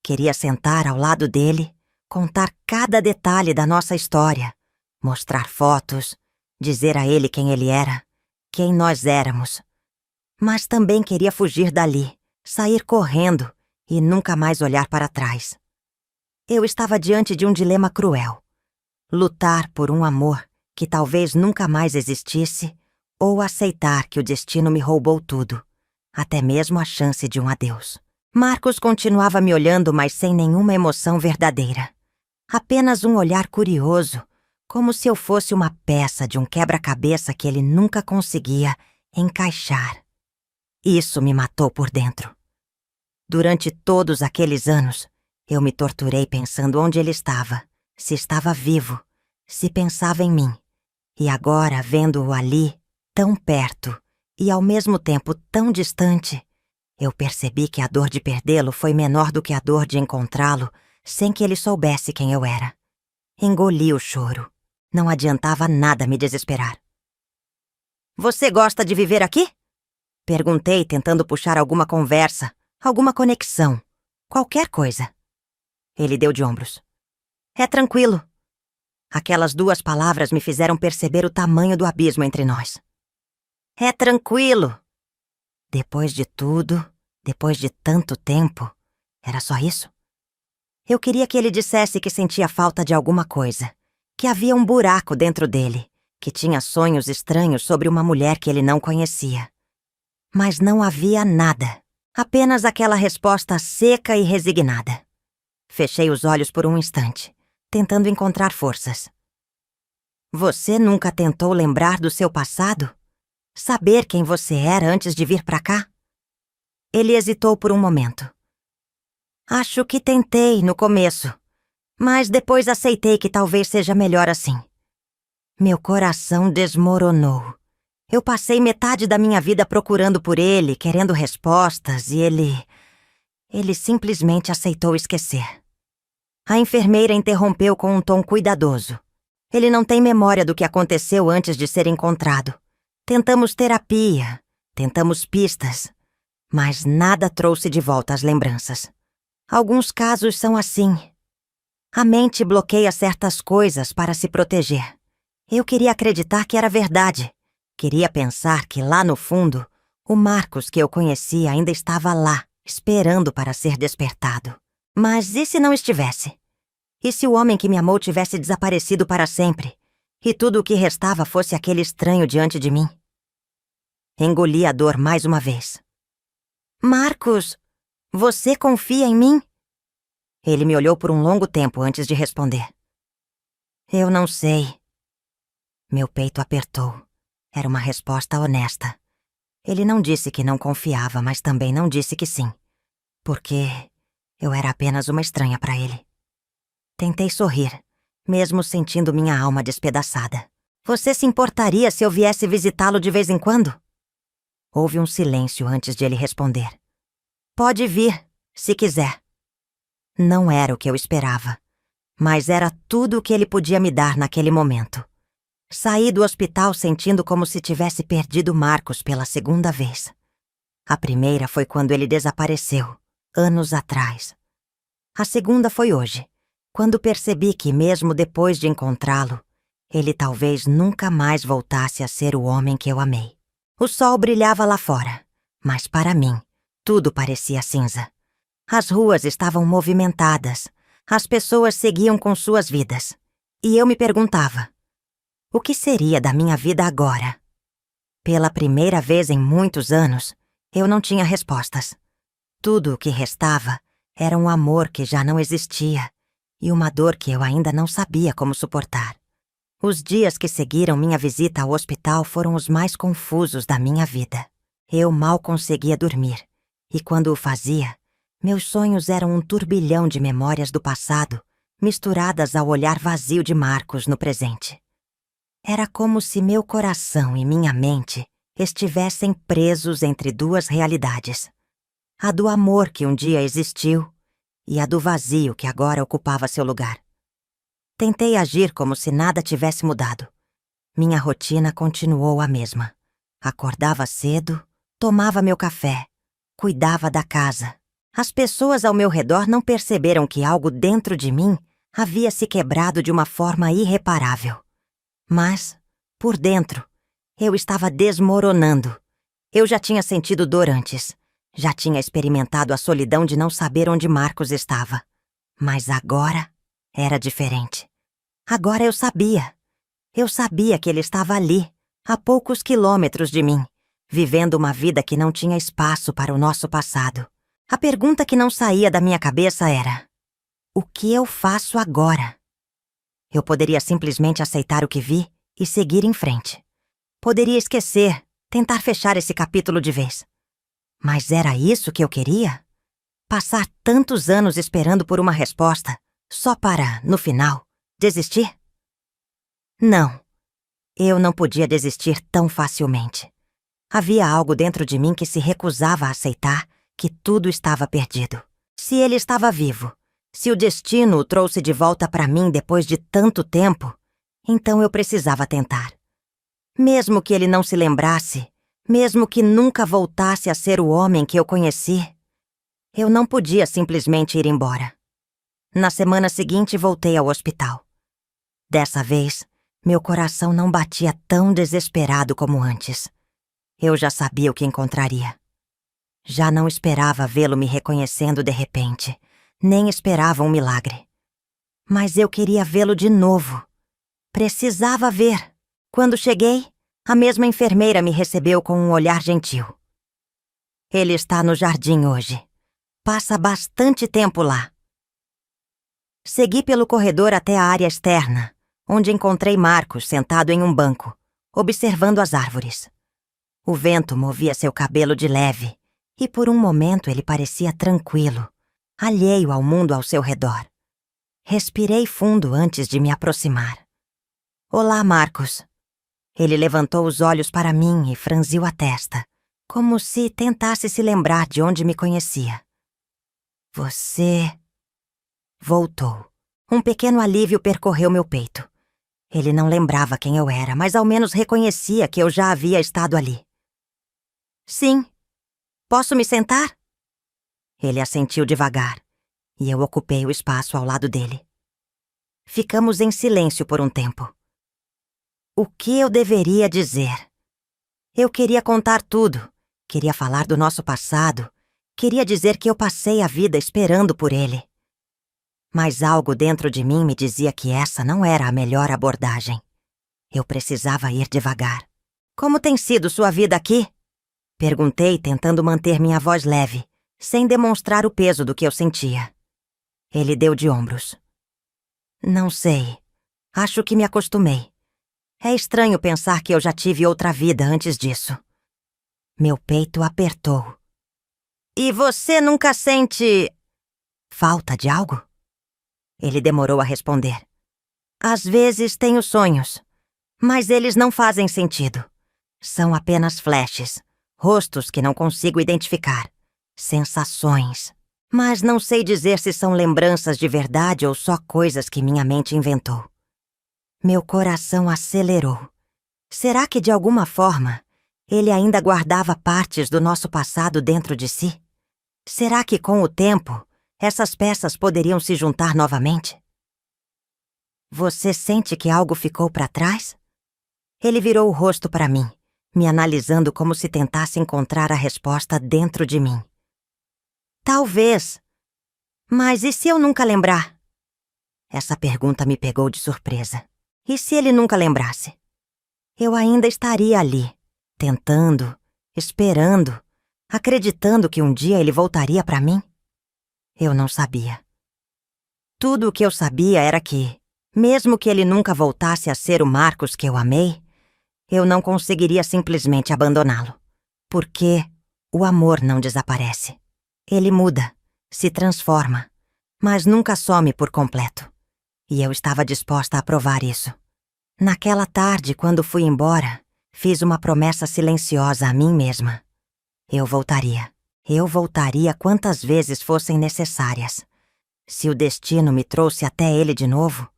Queria sentar ao lado dele, contar cada detalhe da nossa história, mostrar fotos, dizer a ele quem ele era, quem nós éramos. Mas também queria fugir dali, sair correndo e nunca mais olhar para trás. Eu estava diante de um dilema cruel. Lutar por um amor que talvez nunca mais existisse ou aceitar que o destino me roubou tudo, até mesmo a chance de um adeus. Marcos continuava me olhando, mas sem nenhuma emoção verdadeira. Apenas um olhar curioso, como se eu fosse uma peça de um quebra-cabeça que ele nunca conseguia encaixar. Isso me matou por dentro. Durante todos aqueles anos, eu me torturei pensando onde ele estava, se estava vivo, se pensava em mim. E agora, vendo-o ali, tão perto e ao mesmo tempo tão distante, eu percebi que a dor de perdê-lo foi menor do que a dor de encontrá-lo sem que ele soubesse quem eu era. Engoli o choro. Não adiantava nada me desesperar. "Você gosta de viver aqui?" Perguntei, tentando puxar alguma conversa, alguma conexão, qualquer coisa. Ele deu de ombros. "É tranquilo." Aquelas duas palavras me fizeram perceber o tamanho do abismo entre nós. "É tranquilo." Depois de tudo, depois de tanto tempo, era só isso? Eu queria que ele dissesse que sentia falta de alguma coisa, que havia um buraco dentro dele, que tinha sonhos estranhos sobre uma mulher que ele não conhecia. Mas não havia nada, apenas aquela resposta seca e resignada. Fechei os olhos por um instante, tentando encontrar forças. "Você nunca tentou lembrar do seu passado? Saber quem você era antes de vir pra cá?" Ele hesitou por um momento. "Acho que tentei no começo, mas depois aceitei que talvez seja melhor assim." Meu coração desmoronou. Eu passei metade da minha vida procurando por ele, querendo respostas, e ele simplesmente aceitou esquecer. A enfermeira interrompeu com um tom cuidadoso. "Ele não tem memória do que aconteceu antes de ser encontrado. Tentamos terapia, tentamos pistas, mas nada trouxe de volta as lembranças. Alguns casos são assim. A mente bloqueia certas coisas para se proteger. Eu queria acreditar que era verdade. Queria pensar que lá no fundo, o Marcos que eu conhecia ainda estava lá, esperando para ser despertado. Mas e se não estivesse? E se o homem que me amou tivesse desaparecido para sempre, e tudo o que restava fosse aquele estranho diante de mim? Engoli a dor mais uma vez. "Marcos, você confia em mim?" Ele me olhou por um longo tempo antes de responder. "Eu não sei." Meu peito apertou. Era uma resposta honesta. Ele não disse que não confiava, mas também não disse que sim. Porque eu era apenas uma estranha para ele. Tentei sorrir, mesmo sentindo minha alma despedaçada. "Você se importaria se eu viesse visitá-lo de vez em quando?" Houve um silêncio antes de ele responder. "Pode vir, se quiser." Não era o que eu esperava, mas era tudo o que ele podia me dar naquele momento. Saí do hospital sentindo como se tivesse perdido Marcos pela segunda vez. A primeira foi quando ele desapareceu, anos atrás. A segunda foi hoje, quando percebi que, mesmo depois de encontrá-lo, ele talvez nunca mais voltasse a ser o homem que eu amei. O sol brilhava lá fora, mas para mim, tudo parecia cinza. As ruas estavam movimentadas, as pessoas seguiam com suas vidas. E eu me perguntava, o que seria da minha vida agora? Pela primeira vez em muitos anos, eu não tinha respostas. Tudo o que restava era um amor que já não existia e uma dor que eu ainda não sabia como suportar. Os dias que seguiram minha visita ao hospital foram os mais confusos da minha vida. Eu mal conseguia dormir, e quando o fazia, meus sonhos eram um turbilhão de memórias do passado, misturadas ao olhar vazio de Marcos no presente. Era como se meu coração e minha mente estivessem presos entre duas realidades. A do amor que um dia existiu e a do vazio que agora ocupava seu lugar. Tentei agir como se nada tivesse mudado. Minha rotina continuou a mesma. Acordava cedo, tomava meu café, cuidava da casa. As pessoas ao meu redor não perceberam que algo dentro de mim havia se quebrado de uma forma irreparável. Mas, por dentro, eu estava desmoronando. Eu já tinha sentido dor antes. Já tinha experimentado a solidão de não saber onde Marcos estava. Mas agora era diferente. Agora eu sabia. Eu sabia que ele estava ali, a poucos quilômetros de mim, vivendo uma vida que não tinha espaço para o nosso passado. A pergunta que não saía da minha cabeça era: o que eu faço agora? Eu poderia simplesmente aceitar o que vi e seguir em frente. Poderia esquecer, tentar fechar esse capítulo de vez. Mas era isso que eu queria? Passar tantos anos esperando por uma resposta, só para, no final, desistir? Não. Eu não podia desistir tão facilmente. Havia algo dentro de mim que se recusava a aceitar que tudo estava perdido. Se ele estava vivo, se o destino o trouxe de volta para mim depois de tanto tempo, então eu precisava tentar. Mesmo que ele não se lembrasse, mesmo que nunca voltasse a ser o homem que eu conheci, eu não podia simplesmente ir embora. Na semana seguinte, voltei ao hospital. Dessa vez, meu coração não batia tão desesperado como antes. Eu já sabia o que encontraria. Já não esperava vê-lo me reconhecendo de repente, nem esperava um milagre. Mas eu queria vê-lo de novo. Precisava ver. Quando cheguei, a mesma enfermeira me recebeu com um olhar gentil. Ele está no jardim hoje. Passa bastante tempo lá. Segui pelo corredor até a área externa, onde encontrei Marcos sentado em um banco, observando as árvores. O vento movia seu cabelo de leve, e por um momento ele parecia tranquilo, alheio ao mundo ao seu redor. Respirei fundo antes de me aproximar. Olá, Marcos. Ele levantou os olhos para mim e franziu a testa, como se tentasse se lembrar de onde me conhecia. Você... Voltou. Um pequeno alívio percorreu meu peito. Ele não lembrava quem eu era, mas ao menos reconhecia que eu já havia estado ali. Sim. Posso me sentar? Ele assentiu devagar, e eu ocupei o espaço ao lado dele. Ficamos em silêncio por um tempo. O que eu deveria dizer? Eu queria contar tudo. Queria falar do nosso passado. Queria dizer que eu passei a vida esperando por ele. Mas algo dentro de mim me dizia que essa não era a melhor abordagem. Eu precisava ir devagar. Como tem sido sua vida aqui? Perguntei, tentando manter minha voz leve, sem demonstrar o peso do que eu sentia. Ele deu de ombros. Não sei. Acho que me acostumei. É estranho pensar que eu já tive outra vida antes disso. Meu peito apertou. E você nunca sente... falta de algo? Ele demorou a responder. Às vezes tenho sonhos, mas eles não fazem sentido. São apenas flashes, rostos que não consigo identificar, sensações. Mas não sei dizer se são lembranças de verdade ou só coisas que minha mente inventou. Meu coração acelerou. Será que de alguma forma ele ainda guardava partes do nosso passado dentro de si? Será que com o tempo essas peças poderiam se juntar novamente? Você sente que algo ficou para trás? Ele virou o rosto para mim, me analisando como se tentasse encontrar a resposta dentro de mim. Talvez. Mas e se eu nunca lembrar? Essa pergunta me pegou de surpresa. E se ele nunca lembrasse? Eu ainda estaria ali, tentando, esperando, acreditando que um dia ele voltaria para mim? Eu não sabia. Tudo o que eu sabia era que, mesmo que ele nunca voltasse a ser o Marcos que eu amei, eu não conseguiria simplesmente abandoná-lo. Porque o amor não desaparece. Ele muda, se transforma, mas nunca some por completo. E eu estava disposta a provar isso. Naquela tarde, quando fui embora, fiz uma promessa silenciosa a mim mesma. Eu voltaria. Eu voltaria quantas vezes fossem necessárias. Se o destino me trouxe até ele de novo,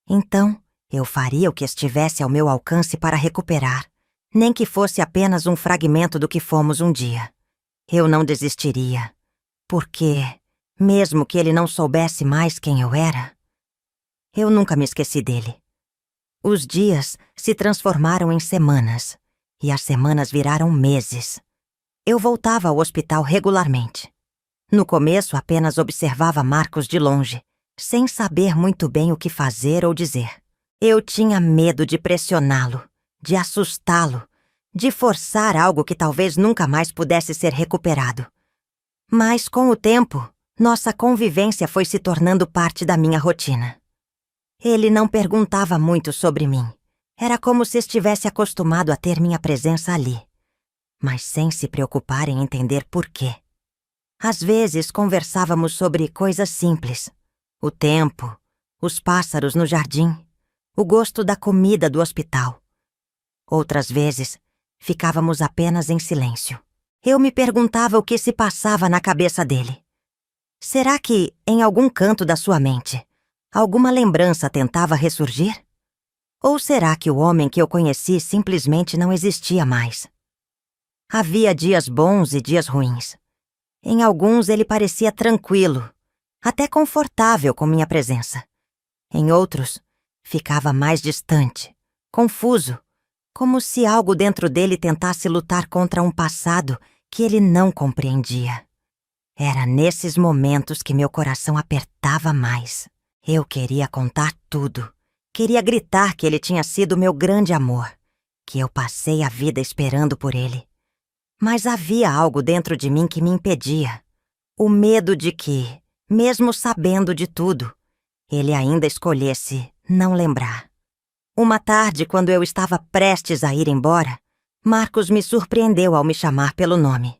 então eu faria o que estivesse ao meu alcance para recuperar, nem que fosse apenas um fragmento do que fomos um dia. Eu não desistiria, porque, mesmo que ele não soubesse mais quem eu era, eu nunca me esqueci dele. Os dias se transformaram em semanas, e as semanas viraram meses. Eu voltava ao hospital regularmente. No começo, apenas observava Marcos de longe, sem saber muito bem o que fazer ou dizer. Eu tinha medo de pressioná-lo, de assustá-lo, de forçar algo que talvez nunca mais pudesse ser recuperado. Mas, com o tempo, nossa convivência foi se tornando parte da minha rotina. Ele não perguntava muito sobre mim. Era como se estivesse acostumado a ter minha presença ali, mas sem se preocupar em entender por quê. Às vezes, conversávamos sobre coisas simples. O tempo, os pássaros no jardim, o gosto da comida do hospital. Outras vezes, ficávamos apenas em silêncio. Eu me perguntava o que se passava na cabeça dele. Será que, em algum canto da sua mente, alguma lembrança tentava ressurgir? Ou será que o homem que eu conheci simplesmente não existia mais? Havia dias bons e dias ruins. Em alguns ele parecia tranquilo, até confortável com minha presença. Em outros, ficava mais distante, confuso, como se algo dentro dele tentasse lutar contra um passado que ele não compreendia. Era nesses momentos que meu coração apertava mais. Eu queria contar tudo. Queria gritar que ele tinha sido meu grande amor, que eu passei a vida esperando por ele. Mas havia algo dentro de mim que me impedia. O medo de que, mesmo sabendo de tudo, ele ainda escolhesse não lembrar. Uma tarde, quando eu estava prestes a ir embora, Marcos me surpreendeu ao me chamar pelo nome.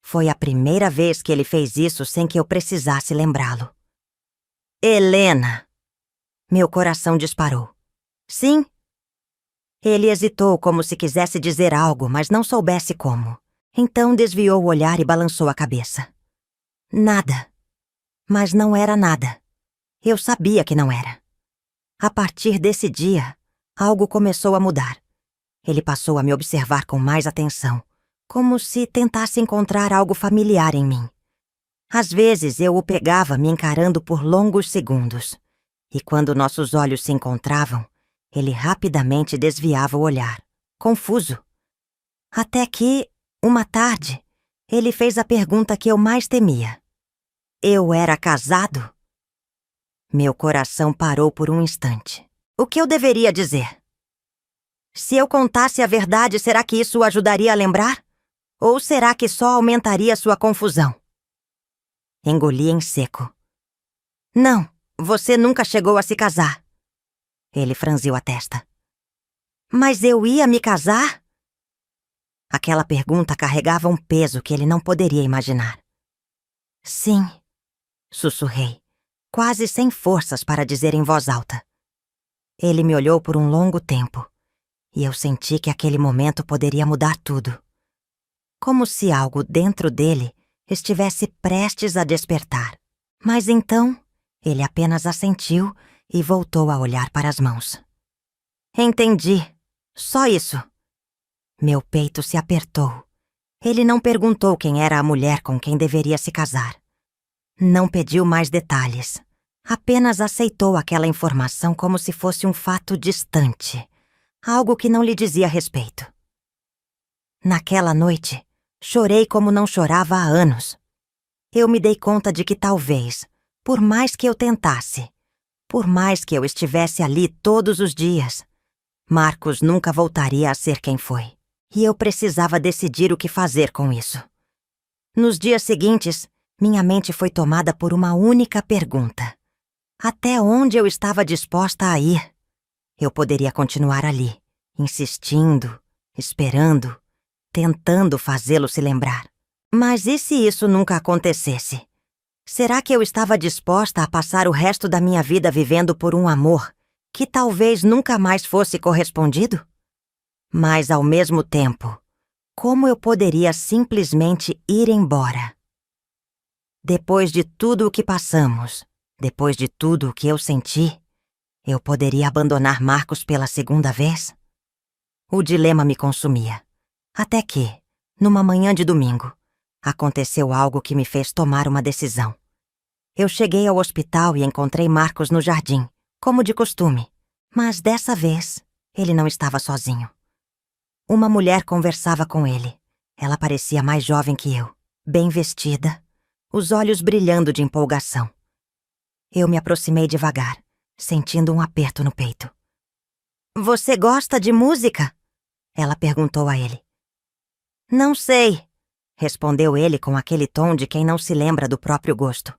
Foi a primeira vez que ele fez isso sem que eu precisasse lembrá-lo. Helena! Meu coração disparou. Sim? Ele hesitou como se quisesse dizer algo, mas não soubesse como. Então desviou o olhar e balançou a cabeça. Nada. Mas não era nada. Eu sabia que não era. A partir desse dia, algo começou a mudar. Ele passou a me observar com mais atenção, como se tentasse encontrar algo familiar em mim. Às vezes eu o pegava me encarando por longos segundos, e quando nossos olhos se encontravam, ele rapidamente desviava o olhar, confuso. Até que, uma tarde, ele fez a pergunta que eu mais temia. Eu era casado? Meu coração parou por um instante. O que eu deveria dizer? Se eu contasse a verdade, será que isso o ajudaria a lembrar? Ou será que só aumentaria sua confusão? Engoli em seco. Não, você nunca chegou a se casar. Ele franziu a testa. Mas eu ia me casar? Aquela pergunta carregava um peso que ele não poderia imaginar. Sim, sussurrei, quase sem forças para dizer em voz alta. Ele me olhou por um longo tempo, e eu senti que aquele momento poderia mudar tudo. Como se algo dentro dele estivesse prestes a despertar. Mas então, ele apenas assentiu e voltou a olhar para as mãos. Entendi. Só isso. Meu peito se apertou. Ele não perguntou quem era a mulher com quem deveria se casar. Não pediu mais detalhes. Apenas aceitou aquela informação como se fosse um fato distante. Algo que não lhe dizia respeito. Naquela noite, chorei como não chorava há anos. Eu me dei conta de que talvez, por mais que eu tentasse, por mais que eu estivesse ali todos os dias, Marcos nunca voltaria a ser quem foi. E eu precisava decidir o que fazer com isso. Nos dias seguintes, minha mente foi tomada por uma única pergunta. Até onde eu estava disposta a ir? Eu poderia continuar ali, insistindo, esperando, tentando fazê-lo se lembrar. Mas e se isso nunca acontecesse? Será que eu estava disposta a passar o resto da minha vida vivendo por um amor que talvez nunca mais fosse correspondido? Mas, ao mesmo tempo, como eu poderia simplesmente ir embora? Depois de tudo o que passamos, depois de tudo o que eu senti, eu poderia abandonar Marcos pela segunda vez? O dilema me consumia. Até que, numa manhã de domingo, aconteceu algo que me fez tomar uma decisão. Eu cheguei ao hospital e encontrei Marcos no jardim, como de costume. Mas dessa vez, ele não estava sozinho. Uma mulher conversava com ele. Ela parecia mais jovem que eu, bem vestida, os olhos brilhando de empolgação. Eu me aproximei devagar, sentindo um aperto no peito. Você gosta de música? Ela perguntou a ele. Não sei, respondeu ele com aquele tom de quem não se lembra do próprio gosto.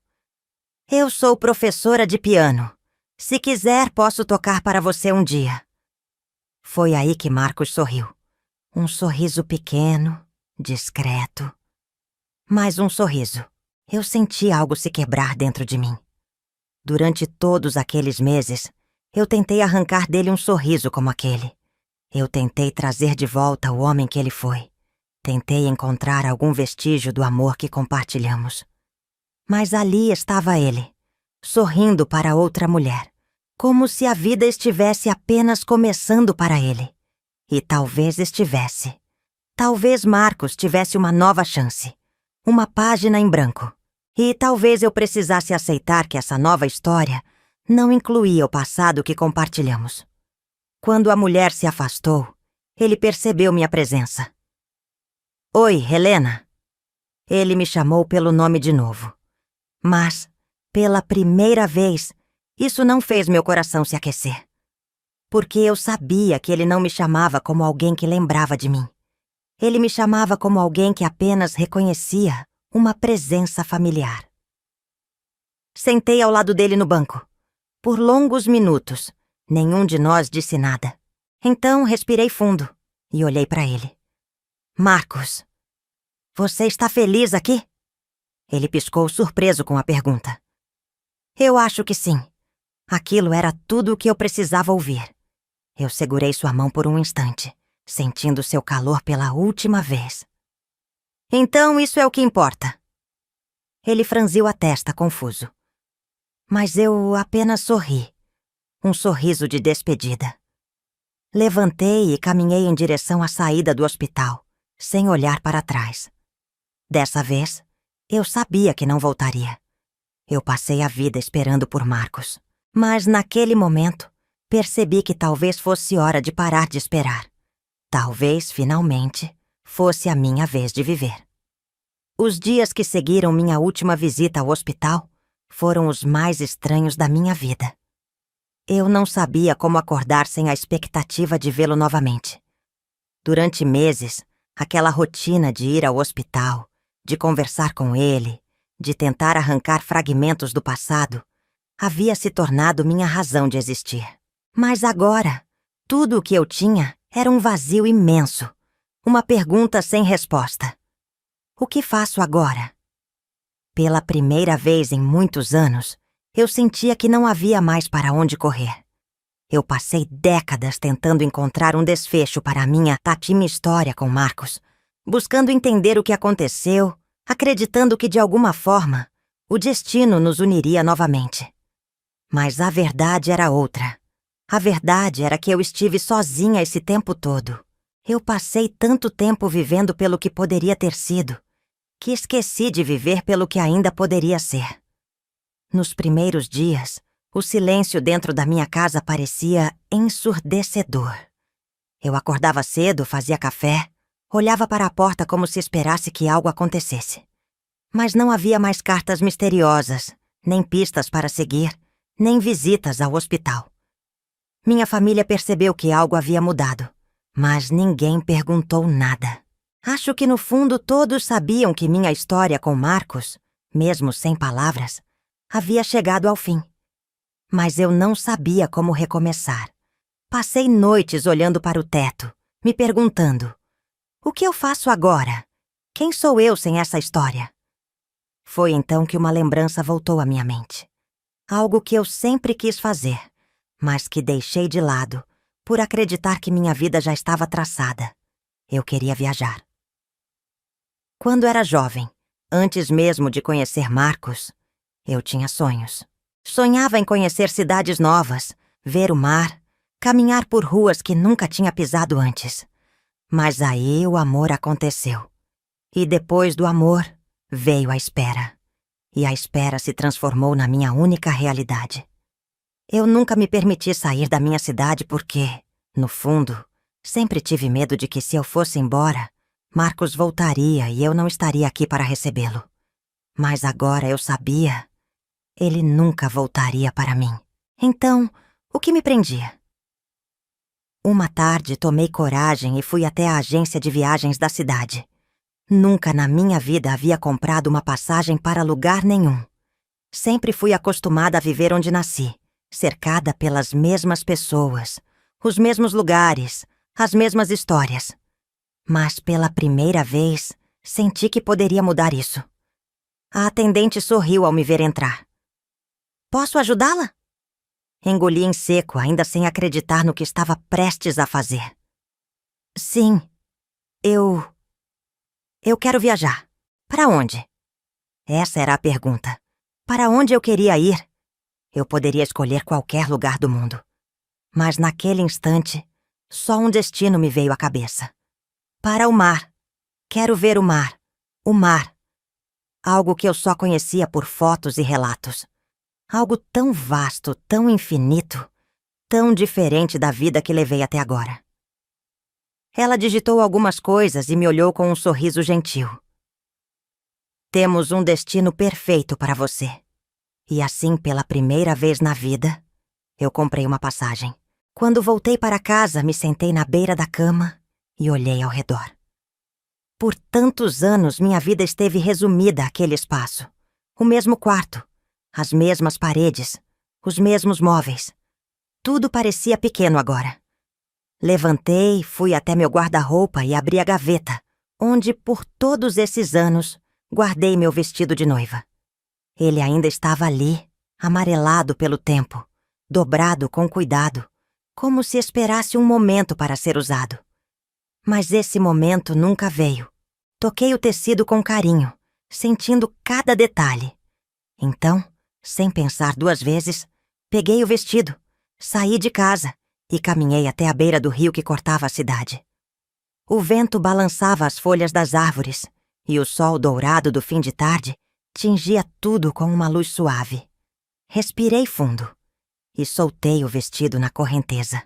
Eu sou professora de piano. Se quiser, posso tocar para você um dia. Foi aí que Marcos sorriu. Um sorriso pequeno, discreto. Mais um sorriso. Eu senti algo se quebrar dentro de mim. Durante todos aqueles meses, eu tentei arrancar dele um sorriso como aquele. Eu tentei trazer de volta o homem que ele foi. Tentei encontrar algum vestígio do amor que compartilhamos. Mas ali estava ele, sorrindo para outra mulher, como se a vida estivesse apenas começando para ele. E talvez estivesse. Talvez Marcos tivesse uma nova chance, uma página em branco. E talvez eu precisasse aceitar que essa nova história não incluía o passado que compartilhamos. Quando a mulher se afastou, ele percebeu minha presença. Oi, Helena. Ele me chamou pelo nome de novo. Mas, pela primeira vez, isso não fez meu coração se aquecer. Porque eu sabia que ele não me chamava como alguém que lembrava de mim. Ele me chamava como alguém que apenas reconhecia uma presença familiar. Sentei ao lado dele no banco. Por longos minutos, nenhum de nós disse nada. Então respirei fundo e olhei para ele. Marcos, você está feliz aqui? Ele piscou surpreso com a pergunta. Eu acho que sim. Aquilo era tudo o que eu precisava ouvir. Eu segurei sua mão por um instante, sentindo seu calor pela última vez. Então isso é o que importa. Ele franziu a testa, confuso. Mas eu apenas sorri. Um sorriso de despedida. Levantei e caminhei em direção à saída do hospital, sem olhar para trás. Dessa vez, eu sabia que não voltaria. Eu passei a vida esperando por Marcos. Mas naquele momento, percebi que talvez fosse hora de parar de esperar. Talvez, finalmente, fosse a minha vez de viver. Os dias que seguiram minha última visita ao hospital foram os mais estranhos da minha vida. Eu não sabia como acordar sem a expectativa de vê-lo novamente. Durante meses, aquela rotina de ir ao hospital, de conversar com ele, de tentar arrancar fragmentos do passado, havia se tornado minha razão de existir. Mas agora, tudo o que eu tinha era um vazio imenso, uma pergunta sem resposta. O que faço agora? Pela primeira vez em muitos anos, eu sentia que não havia mais para onde correr. Eu passei décadas tentando encontrar um desfecho para a minha tátima história com Marcos, buscando entender o que aconteceu, acreditando que de alguma forma o destino nos uniria novamente. Mas a verdade era outra. A verdade era que eu estive sozinha esse tempo todo. Eu passei tanto tempo vivendo pelo que poderia ter sido, que esqueci de viver pelo que ainda poderia ser. Nos primeiros dias, o silêncio dentro da minha casa parecia ensurdecedor. Eu acordava cedo, fazia café, olhava para a porta como se esperasse que algo acontecesse. Mas não havia mais cartas misteriosas, nem pistas para seguir, nem visitas ao hospital. Minha família percebeu que algo havia mudado, mas ninguém perguntou nada. Acho que no fundo todos sabiam que minha história com Marcos, mesmo sem palavras, havia chegado ao fim. Mas eu não sabia como recomeçar. Passei noites olhando para o teto, me perguntando: o que eu faço agora? Quem sou eu sem essa história? Foi então que uma lembrança voltou à minha mente. Algo que eu sempre quis fazer, mas que deixei de lado por acreditar que minha vida já estava traçada. Eu queria viajar. Quando era jovem, antes mesmo de conhecer Marcos, eu tinha sonhos. Sonhava em conhecer cidades novas, ver o mar, caminhar por ruas que nunca tinha pisado antes. Mas aí o amor aconteceu. E depois do amor, veio a espera. E a espera se transformou na minha única realidade. Eu nunca me permiti sair da minha cidade porque, no fundo, sempre tive medo de que se eu fosse embora, Marcos voltaria e eu não estaria aqui para recebê-lo. Mas agora eu sabia, ele nunca voltaria para mim. Então, o que me prendia? Uma tarde tomei coragem e fui até a agência de viagens da cidade. Nunca na minha vida havia comprado uma passagem para lugar nenhum. Sempre fui acostumada a viver onde nasci, cercada pelas mesmas pessoas, os mesmos lugares, as mesmas histórias. Mas pela primeira vez, senti que poderia mudar isso. A atendente sorriu ao me ver entrar. Posso ajudá-la? Engoli em seco, ainda sem acreditar no que estava prestes a fazer. Sim, eu quero viajar. Para onde? Essa era a pergunta. Para onde eu queria ir? Eu poderia escolher qualquer lugar do mundo. Mas naquele instante, só um destino me veio à cabeça. Para o mar. Quero ver o mar. O mar. Algo que eu só conhecia por fotos e relatos. Algo tão vasto, tão infinito, tão diferente da vida que levei até agora. Ela digitou algumas coisas e me olhou com um sorriso gentil. Temos um destino perfeito para você. E assim, pela primeira vez na vida, eu comprei uma passagem. Quando voltei para casa, me sentei na beira da cama e olhei ao redor. Por tantos anos, minha vida esteve resumida àquele espaço. O mesmo quarto, as mesmas paredes, os mesmos móveis. Tudo parecia pequeno agora. Levantei, fui até meu guarda-roupa e abri a gaveta, onde, por todos esses anos, guardei meu vestido de noiva. Ele ainda estava ali, amarelado pelo tempo, dobrado com cuidado, como se esperasse um momento para ser usado. Mas esse momento nunca veio. Toquei o tecido com carinho, sentindo cada detalhe. Então, sem pensar duas vezes, peguei o vestido, saí de casa e caminhei até a beira do rio que cortava a cidade. O vento balançava as folhas das árvores e o sol dourado do fim de tarde tingia tudo com uma luz suave. Respirei fundo e soltei o vestido na correnteza.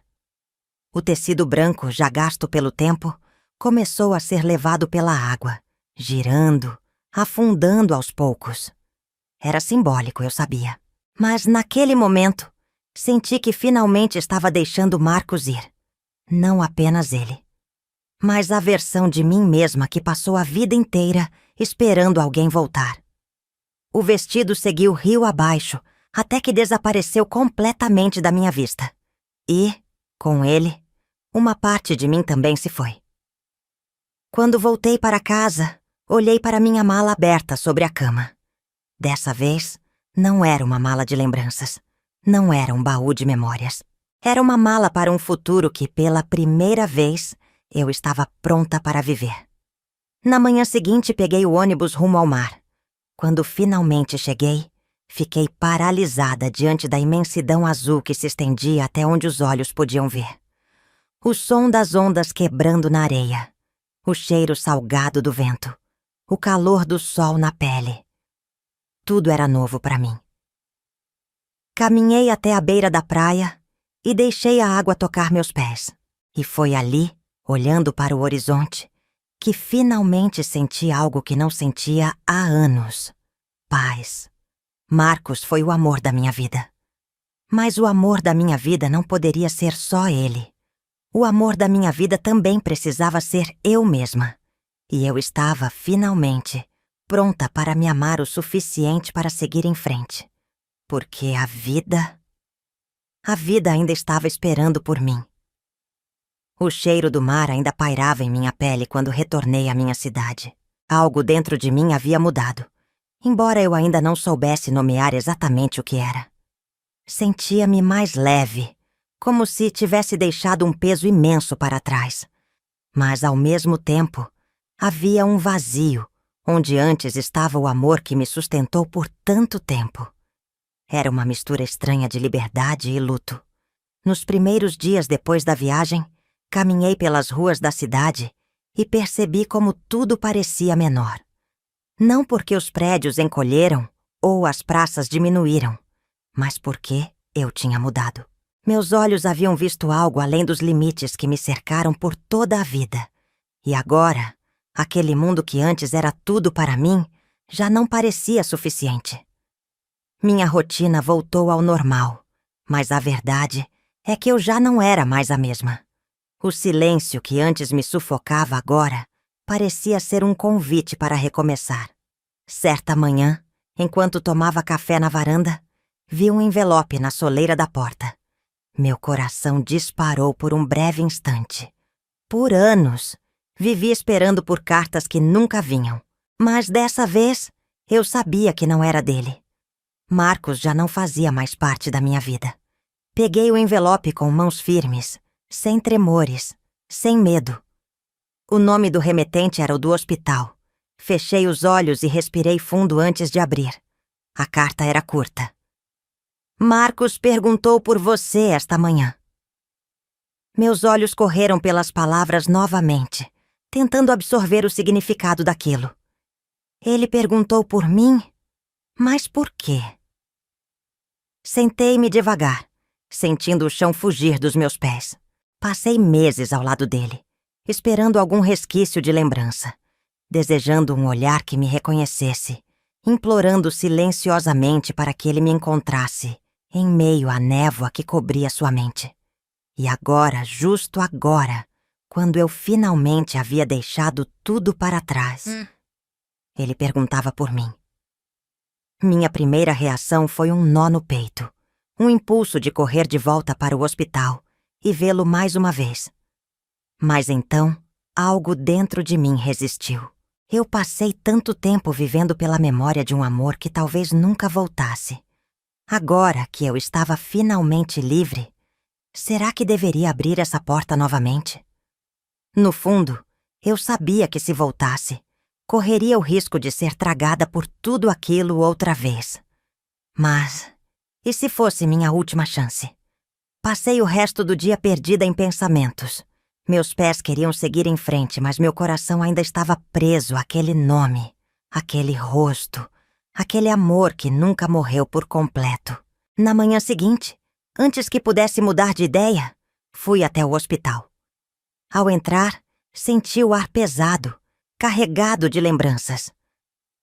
O tecido branco, já gasto pelo tempo, começou a ser levado pela água, girando, afundando aos poucos. Era simbólico, eu sabia. Mas naquele momento, senti que finalmente estava deixando Marcos ir. Não apenas ele, mas a versão de mim mesma que passou a vida inteira esperando alguém voltar. O vestido seguiu rio abaixo, até que desapareceu completamente da minha vista. E, com ele, uma parte de mim também se foi. Quando voltei para casa, olhei para minha mala aberta sobre a cama. Dessa vez, não era uma mala de lembranças. Não era um baú de memórias. Era uma mala para um futuro que, pela primeira vez, eu estava pronta para viver. Na manhã seguinte, peguei o ônibus rumo ao mar. Quando finalmente cheguei, fiquei paralisada diante da imensidão azul que se estendia até onde os olhos podiam ver. O som das ondas quebrando na areia. O cheiro salgado do vento. O calor do sol na pele. Tudo era novo para mim. Caminhei até a beira da praia e deixei a água tocar meus pés. E foi ali, olhando para o horizonte, que finalmente senti algo que não sentia há anos. Paz. Marcos foi o amor da minha vida. Mas o amor da minha vida não poderia ser só ele. O amor da minha vida também precisava ser eu mesma. E eu estava, finalmente, pronta para me amar o suficiente para seguir em frente. Porque a vida ainda estava esperando por mim. O cheiro do mar ainda pairava em minha pele quando retornei à minha cidade. Algo dentro de mim havia mudado, embora eu ainda não soubesse nomear exatamente o que era. Sentia-me mais leve, como se tivesse deixado um peso imenso para trás. Mas, ao mesmo tempo, havia um vazio, onde antes estava o amor que me sustentou por tanto tempo. Era uma mistura estranha de liberdade e luto. Nos primeiros dias depois da viagem, caminhei pelas ruas da cidade e percebi como tudo parecia menor. Não porque os prédios encolheram ou as praças diminuíram, mas porque eu tinha mudado. Meus olhos haviam visto algo além dos limites que me cercaram por toda a vida. E agora, aquele mundo que antes era tudo para mim, já não parecia suficiente. Minha rotina voltou ao normal, mas a verdade é que eu já não era mais a mesma. O silêncio que antes me sufocava agora Parecia ser um convite para recomeçar. Certa manhã, enquanto tomava café na varanda, vi um envelope na soleira da porta. Meu coração disparou por um breve instante. Por anos, vivi esperando por cartas que nunca vinham. Mas dessa vez, eu sabia que não era dele. Marcos já não fazia mais parte da minha vida. Peguei o envelope com mãos firmes, sem tremores, sem medo. O nome do remetente era o do hospital. Fechei os olhos e respirei fundo antes de abrir. A carta era curta. Marcos perguntou por você esta manhã. Meus olhos correram pelas palavras novamente, tentando absorver o significado daquilo. Ele perguntou por mim? Mas por quê? Sentei-me devagar, sentindo o chão fugir dos meus pés. Passei meses ao lado dele, esperando algum resquício de lembrança, desejando um olhar que me reconhecesse, implorando silenciosamente para que ele me encontrasse, em meio à névoa que cobria sua mente. E agora, justo agora, quando eu finalmente havia deixado tudo para trás, ele perguntava por mim. Minha primeira reação foi um nó no peito, um impulso de correr de volta para o hospital e vê-lo mais uma vez. Mas então, algo dentro de mim resistiu. Eu passei tanto tempo vivendo pela memória de um amor que talvez nunca voltasse. Agora que eu estava finalmente livre, será que deveria abrir essa porta novamente? No fundo, eu sabia que se voltasse, correria o risco de ser tragada por tudo aquilo outra vez. Mas, e se fosse minha última chance? Passei o resto do dia perdida em pensamentos. Meus pés queriam seguir em frente, mas meu coração ainda estava preso àquele nome, àquele rosto, aquele amor que nunca morreu por completo. Na manhã seguinte, antes que pudesse mudar de ideia, fui até o hospital. Ao entrar, senti o ar pesado, carregado de lembranças.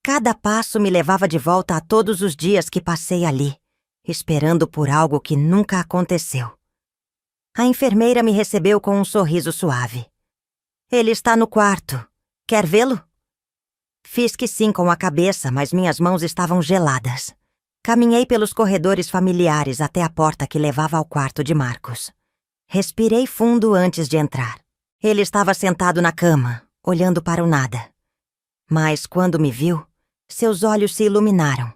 Cada passo me levava de volta a todos os dias que passei ali, esperando por algo que nunca aconteceu. A enfermeira me recebeu com um sorriso suave. Ele está no quarto. Quer vê-lo? Fiz que sim com a cabeça, mas minhas mãos estavam geladas. Caminhei pelos corredores familiares até a porta que levava ao quarto de Marcos. Respirei fundo antes de entrar. Ele estava sentado na cama, olhando para o nada. Mas quando me viu, seus olhos se iluminaram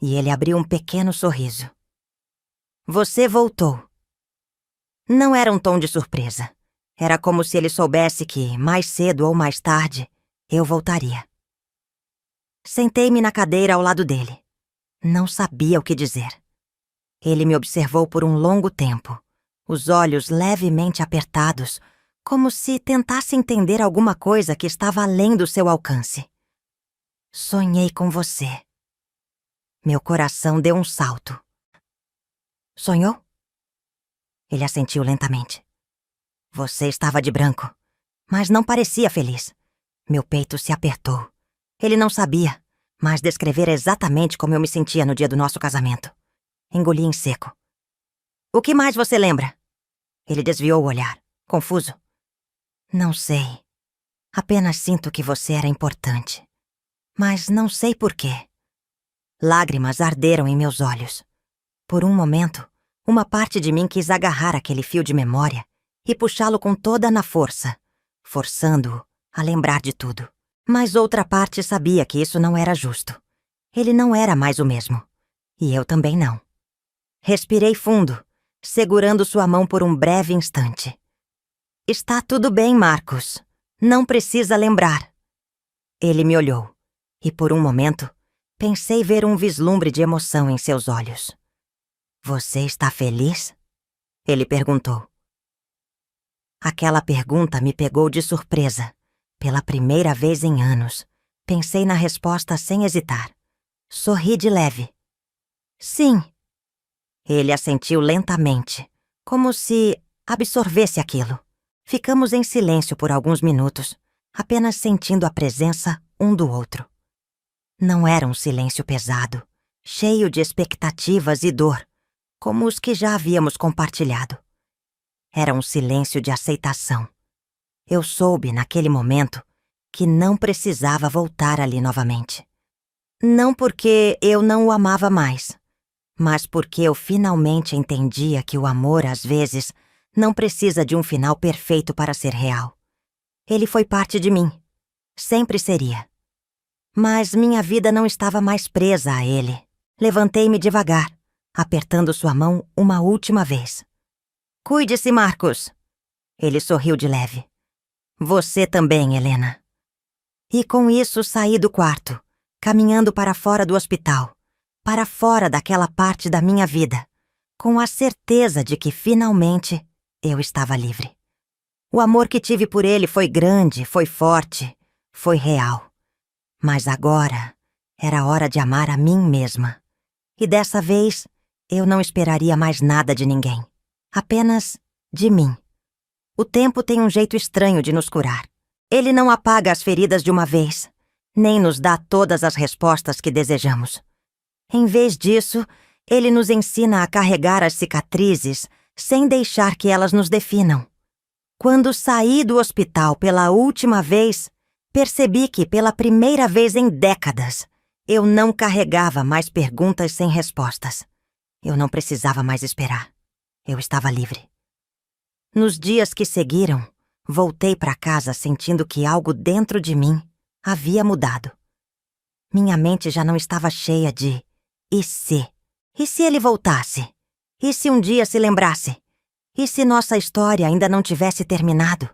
e ele abriu um pequeno sorriso. Você voltou. Não era um tom de surpresa. Era como se ele soubesse que, mais cedo ou mais tarde, eu voltaria. Sentei-me na cadeira ao lado dele. Não sabia o que dizer. Ele me observou por um longo tempo, os olhos levemente apertados, como se tentasse entender alguma coisa que estava além do seu alcance. Sonhei com você. Meu coração deu um salto. Sonhou? Ele assentiu lentamente. Você estava de branco, mas não parecia feliz. Meu peito se apertou. Ele não sabia, mas descrevera exatamente como eu me sentia no dia do nosso casamento. Engoli em seco. O que mais você lembra? Ele desviou o olhar, confuso. Não sei. Apenas sinto que você era importante. Mas não sei por quê. Lágrimas arderam em meus olhos. Por um momento, uma parte de mim quis agarrar aquele fio de memória e puxá-lo com toda na força, forçando-o a lembrar de tudo. Mas outra parte sabia que isso não era justo. Ele não era mais o mesmo. E eu também não. Respirei fundo, segurando sua mão por um breve instante. Está tudo bem, Marcos. Não precisa lembrar. Ele me olhou, e por um momento, pensei ver um vislumbre de emoção em seus olhos. Você está feliz? Ele perguntou. Aquela pergunta me pegou de surpresa. Pela primeira vez em anos, pensei na resposta sem hesitar. Sorri de leve. Sim. Ele assentiu lentamente, como se absorvesse aquilo. Ficamos em silêncio por alguns minutos, apenas sentindo a presença um do outro. Não era um silêncio pesado, cheio de expectativas e dor, como os que já havíamos compartilhado. Era um silêncio de aceitação. Eu soube, naquele momento, que não precisava voltar ali novamente. Não porque eu não o amava mais, mas porque eu finalmente entendia que o amor, às vezes, não precisa de um final perfeito para ser real. Ele foi parte de mim. Sempre seria. Mas minha vida não estava mais presa a ele. Levantei-me devagar, apertando sua mão uma última vez. Cuide-se, Marcos. Ele sorriu de leve. Você também, Helena. E com isso saí do quarto, caminhando para fora do hospital, para fora daquela parte da minha vida, com a certeza de que finalmente eu estava livre. O amor que tive por ele foi grande, foi forte, foi real. Mas agora era hora de amar a mim mesma. E dessa vez eu não esperaria mais nada de ninguém. Apenas de mim. O tempo tem um jeito estranho de nos curar. Ele não apaga as feridas de uma vez, nem nos dá todas as respostas que desejamos. Em vez disso, ele nos ensina a carregar as cicatrizes sem deixar que elas nos definam. Quando saí do hospital pela última vez, percebi que, pela primeira vez em décadas, eu não carregava mais perguntas sem respostas. Eu não precisava mais esperar. Eu estava livre. Nos dias que seguiram, voltei para casa sentindo que algo dentro de mim havia mudado. Minha mente já não estava cheia de "e se?". E se ele voltasse? E se um dia se lembrasse? E se nossa história ainda não tivesse terminado?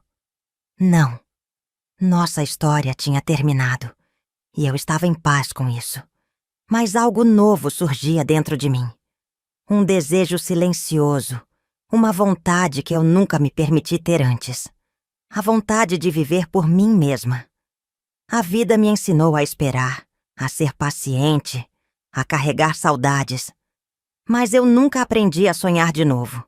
Não. Nossa história tinha terminado, e eu estava em paz com isso. Mas algo novo surgia dentro de mim. Um desejo silencioso, uma vontade que eu nunca me permiti ter antes. A vontade de viver por mim mesma. A vida me ensinou a esperar, a ser paciente, a carregar saudades. Mas eu nunca aprendi a sonhar de novo.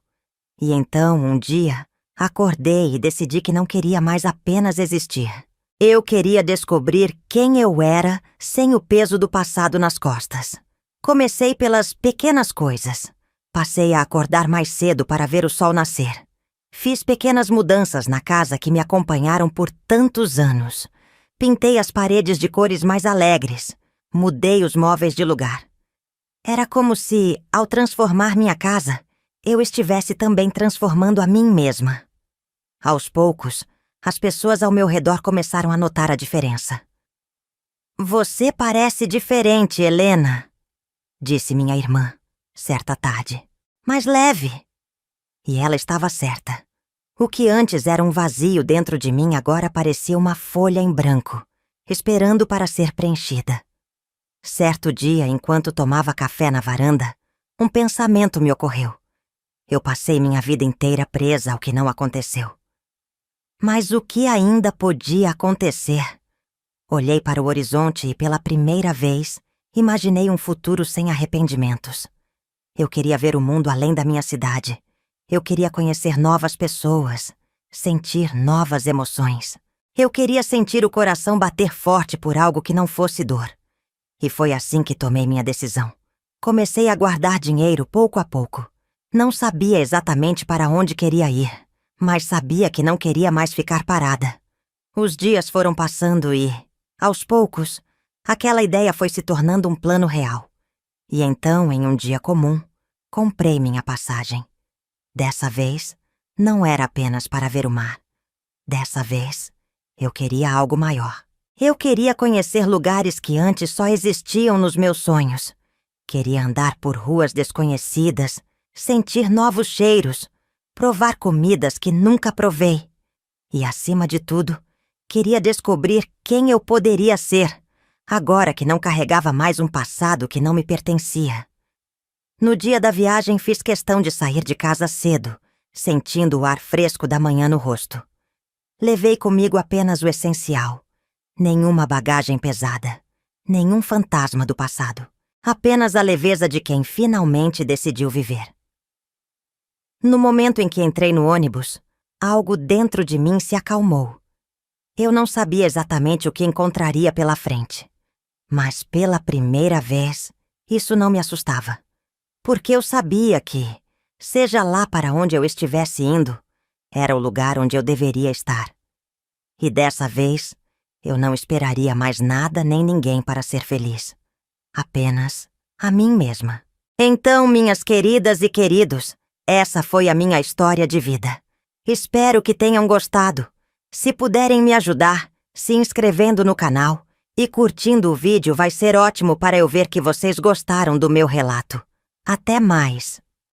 E então, um dia, acordei e decidi que não queria mais apenas existir. Eu queria descobrir quem eu era sem o peso do passado nas costas. Comecei pelas pequenas coisas. Passei a acordar mais cedo para ver o sol nascer. Fiz pequenas mudanças na casa que me acompanharam por tantos anos. Pintei as paredes de cores mais alegres. Mudei os móveis de lugar. Era como se, ao transformar minha casa, eu estivesse também transformando a mim mesma. Aos poucos, as pessoas ao meu redor começaram a notar a diferença. Você parece diferente, Helena, disse minha irmã, certa tarde. Mais leve. E ela estava certa. O que antes era um vazio dentro de mim agora parecia uma folha em branco, esperando para ser preenchida. Certo dia, enquanto tomava café na varanda, um pensamento me ocorreu. Eu passei minha vida inteira presa ao que não aconteceu. Mas o que ainda podia acontecer? Olhei para o horizonte e, pela primeira vez, imaginei um futuro sem arrependimentos. Eu queria ver o mundo além da minha cidade. Eu queria conhecer novas pessoas, sentir novas emoções. Eu queria sentir o coração bater forte por algo que não fosse dor. E foi assim que tomei minha decisão. Comecei a guardar dinheiro pouco a pouco. Não sabia exatamente para onde queria ir, mas sabia que não queria mais ficar parada. Os dias foram passando e, aos poucos, aquela ideia foi se tornando um plano real. E então, em um dia comum, comprei minha passagem. Dessa vez, não era apenas para ver o mar. Dessa vez, eu queria algo maior. Eu queria conhecer lugares que antes só existiam nos meus sonhos. Queria andar por ruas desconhecidas, sentir novos cheiros, provar comidas que nunca provei. E, acima de tudo, queria descobrir quem eu poderia ser, agora que não carregava mais um passado que não me pertencia. No dia da viagem, fiz questão de sair de casa cedo, sentindo o ar fresco da manhã no rosto. Levei comigo apenas o essencial. Nenhuma bagagem pesada, nenhum fantasma do passado. Apenas a leveza de quem finalmente decidiu viver. No momento em que entrei no ônibus, algo dentro de mim se acalmou. Eu não sabia exatamente o que encontraria pela frente. Mas pela primeira vez, isso não me assustava. Porque eu sabia que, seja lá para onde eu estivesse indo, era o lugar onde eu deveria estar. E dessa vez, Eu não esperaria mais nada nem ninguém para ser feliz. Apenas a mim mesma. Então, minhas queridas e queridos, essa foi a minha história de vida. Espero que tenham gostado. Se puderem me ajudar, se inscrevendo no canal e curtindo o vídeo, vai ser ótimo para eu ver que vocês gostaram do meu relato. Até mais!